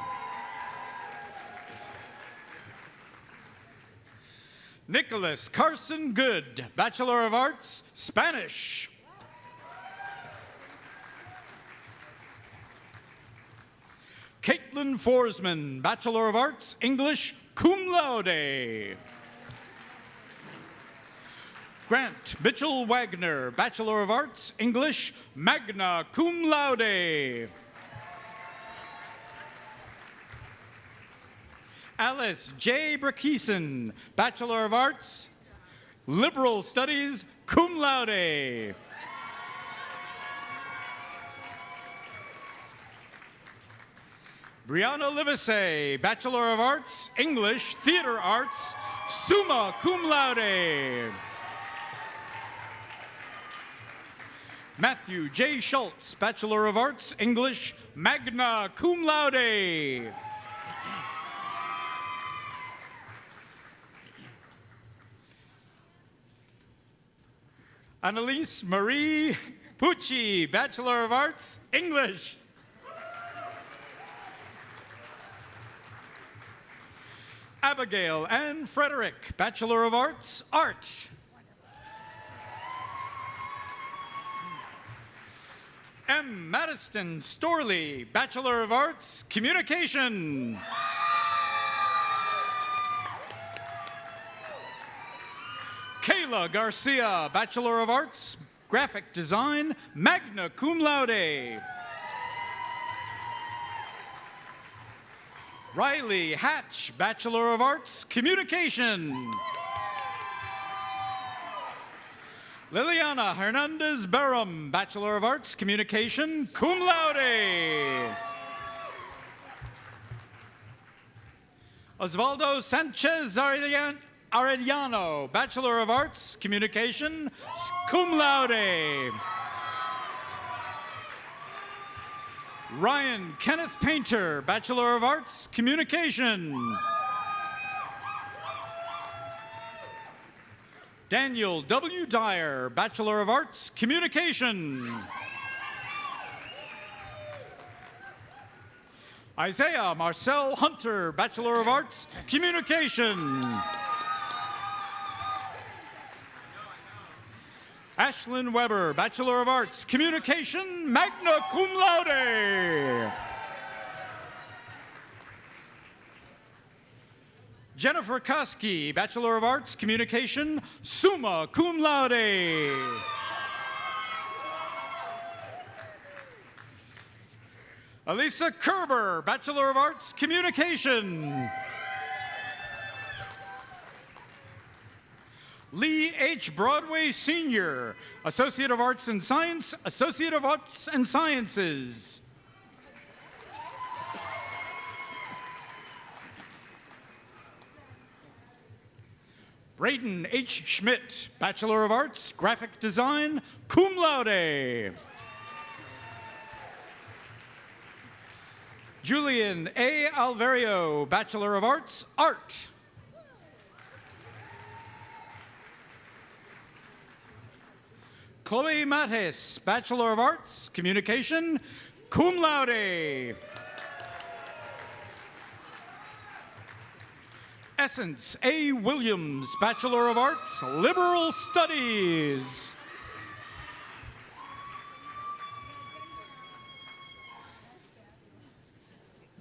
Nicholas Carson Good, Bachelor of Arts, Spanish. Caitlin Forsman, Bachelor of Arts, English, cum laude. Grant Mitchell Wagner, Bachelor of Arts, English, magna cum laude. Alice J. Brakeson, Bachelor of Arts, Liberal Studies, cum laude. Brianna Livesey, Bachelor of Arts, English, Theater Arts, summa cum laude. Matthew J. Schultz, Bachelor of Arts, English, magna cum laude. Annalise Marie Pucci, Bachelor of Arts, English. Abigail Ann Frederick, Bachelor of Arts, Art. M. Madison Storley, Bachelor of Arts, Communication. Kayla Garcia, Bachelor of Arts, Graphic Design, magna cum laude. Riley Hatch, Bachelor of Arts, Communication. Liliana Hernandez Barham, Bachelor of Arts, Communication, cum laude. Osvaldo Sanchez Arellano, Bachelor of Arts, Communication, cum laude. Ryan Kenneth Painter, Bachelor of Arts, Communication. Daniel W. Dyer, Bachelor of Arts, Communication. Isaiah Marcel Hunter, Bachelor of Arts, Communication. Ashlyn Weber, Bachelor of Arts, Communication, magna cum laude. Jennifer Koski, Bachelor of Arts, Communication, summa cum laude. Elisa Kerber, Bachelor of Arts, Communication. Lee H. Broadway Sr., Associate of Arts and Science, Associate of Arts and Sciences. Braden H. Schmidt, Bachelor of Arts, Graphic Design, cum laude. Julian A. Alvario, Bachelor of Arts, Art. Chloe Mattes, Bachelor of Arts, Communication, cum laude. Essence A. Williams, Bachelor of Arts, Liberal Studies.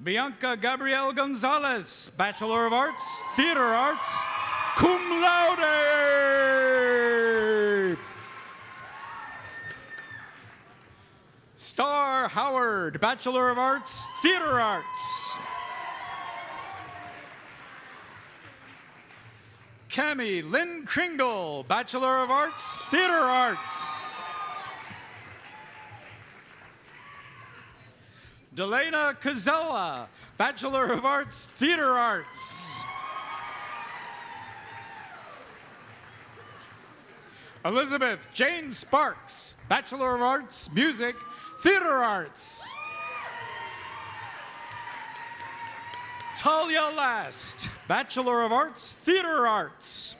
Bianca Gabrielle Gonzalez, Bachelor of Arts, Theater Arts, cum laude. Star Howard, Bachelor of Arts, Theater Arts. Cami Lynn Kringle, Bachelor of Arts, Theater Arts. Delana Kazawa, Bachelor of Arts, Theater Arts. Elizabeth Jane Sparks, Bachelor of Arts, Music, Theater Arts. Talia Last, Bachelor of Arts, Theater Arts.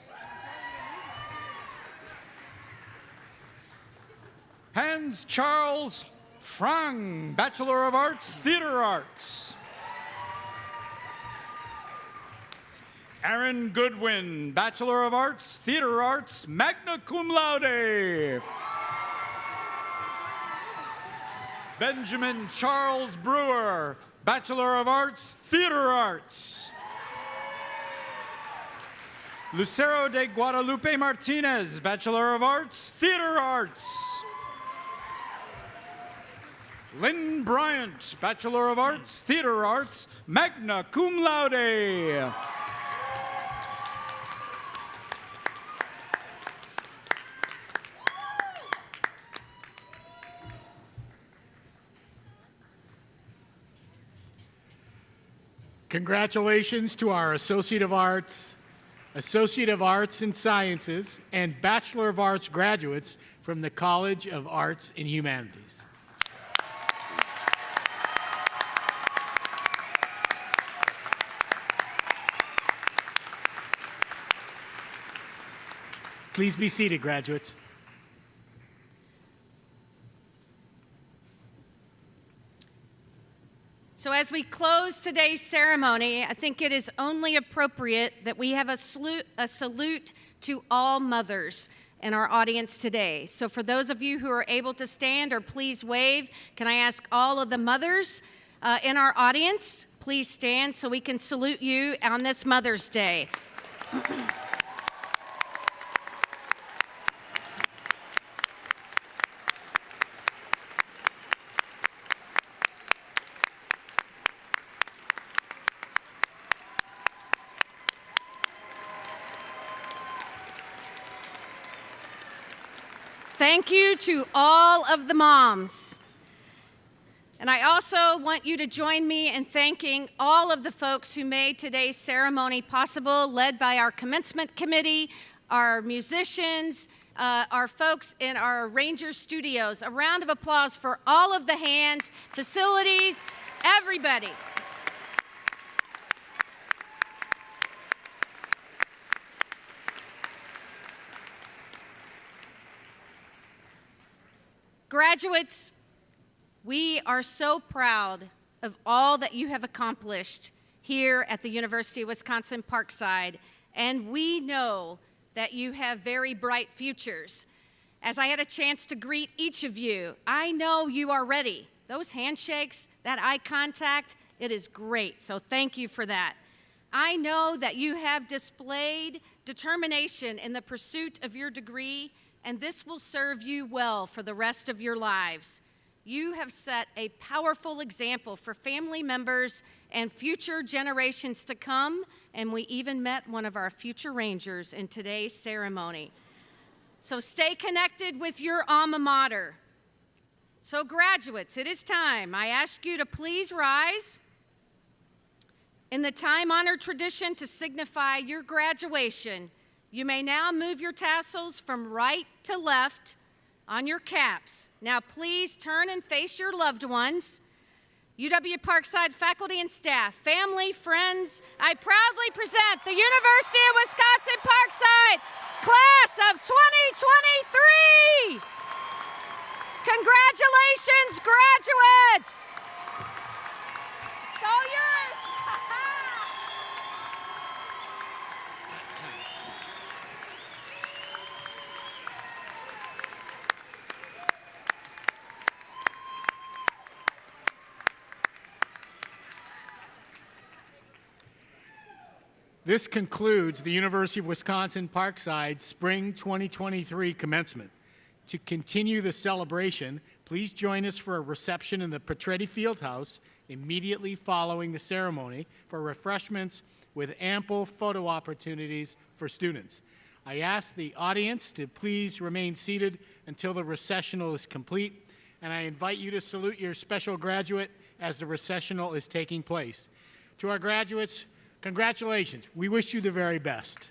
Hans Charles Frang, Bachelor of Arts, Theater Arts. Aaron Goodwin, Bachelor of Arts, Theater Arts, magna cum laude. Benjamin Charles Brewer, Bachelor of Arts, Theater Arts. Lucero de Guadalupe Martinez, Bachelor of Arts, Theater Arts. Lynn Bryant, Bachelor of Arts, Theater Arts, magna cum laude. Congratulations to our Associate of Arts, Associate of Arts and Sciences, and Bachelor of Arts graduates from the College of Arts and Humanities. Please be seated, graduates. So as we close today's ceremony, I think it is only appropriate that we have a salute to all mothers in our audience today. So for those of you who are able to stand or please wave, can I ask all of the mothers in our audience, please stand so we can salute you on this Mother's Day. Thank you to all of the moms. And I also want you to join me in thanking all of the folks who made today's ceremony possible, led by our commencement committee, our musicians, our folks in our Ranger studios. A round of applause for all of the hands, facilities, everybody. Graduates, we are so proud of all that you have accomplished here at the University of Wisconsin-Parkside, and we know that you have very bright futures. As I had a chance to greet each of you, I know you are ready. Those handshakes, that eye contact, it is great, so thank you for that. I know that you have displayed determination in the pursuit of your degree, and this will serve you well for the rest of your lives. You have set a powerful example for family members and future generations to come, and we even met one of our future Rangers in today's ceremony. So stay connected with your alma mater. So graduates, it is time. I ask you to please rise. In the time-honored tradition to signify your graduation, you may now move your tassels from right to left on your caps. Now please turn and face your loved ones. UW-Parkside faculty and staff, family, friends, I proudly present the University of Wisconsin-Parkside class of 2023. Congratulations, graduates. It's all yours. This concludes the University of Wisconsin-Parkside Spring 2023 commencement. To continue the celebration, please join us for a reception in the Petretti Fieldhouse immediately following the ceremony for refreshments with ample photo opportunities for students. I ask the audience to please remain seated until the recessional is complete, and I invite you to salute your special graduate as the recessional is taking place. To our graduates, congratulations. We wish you the very best.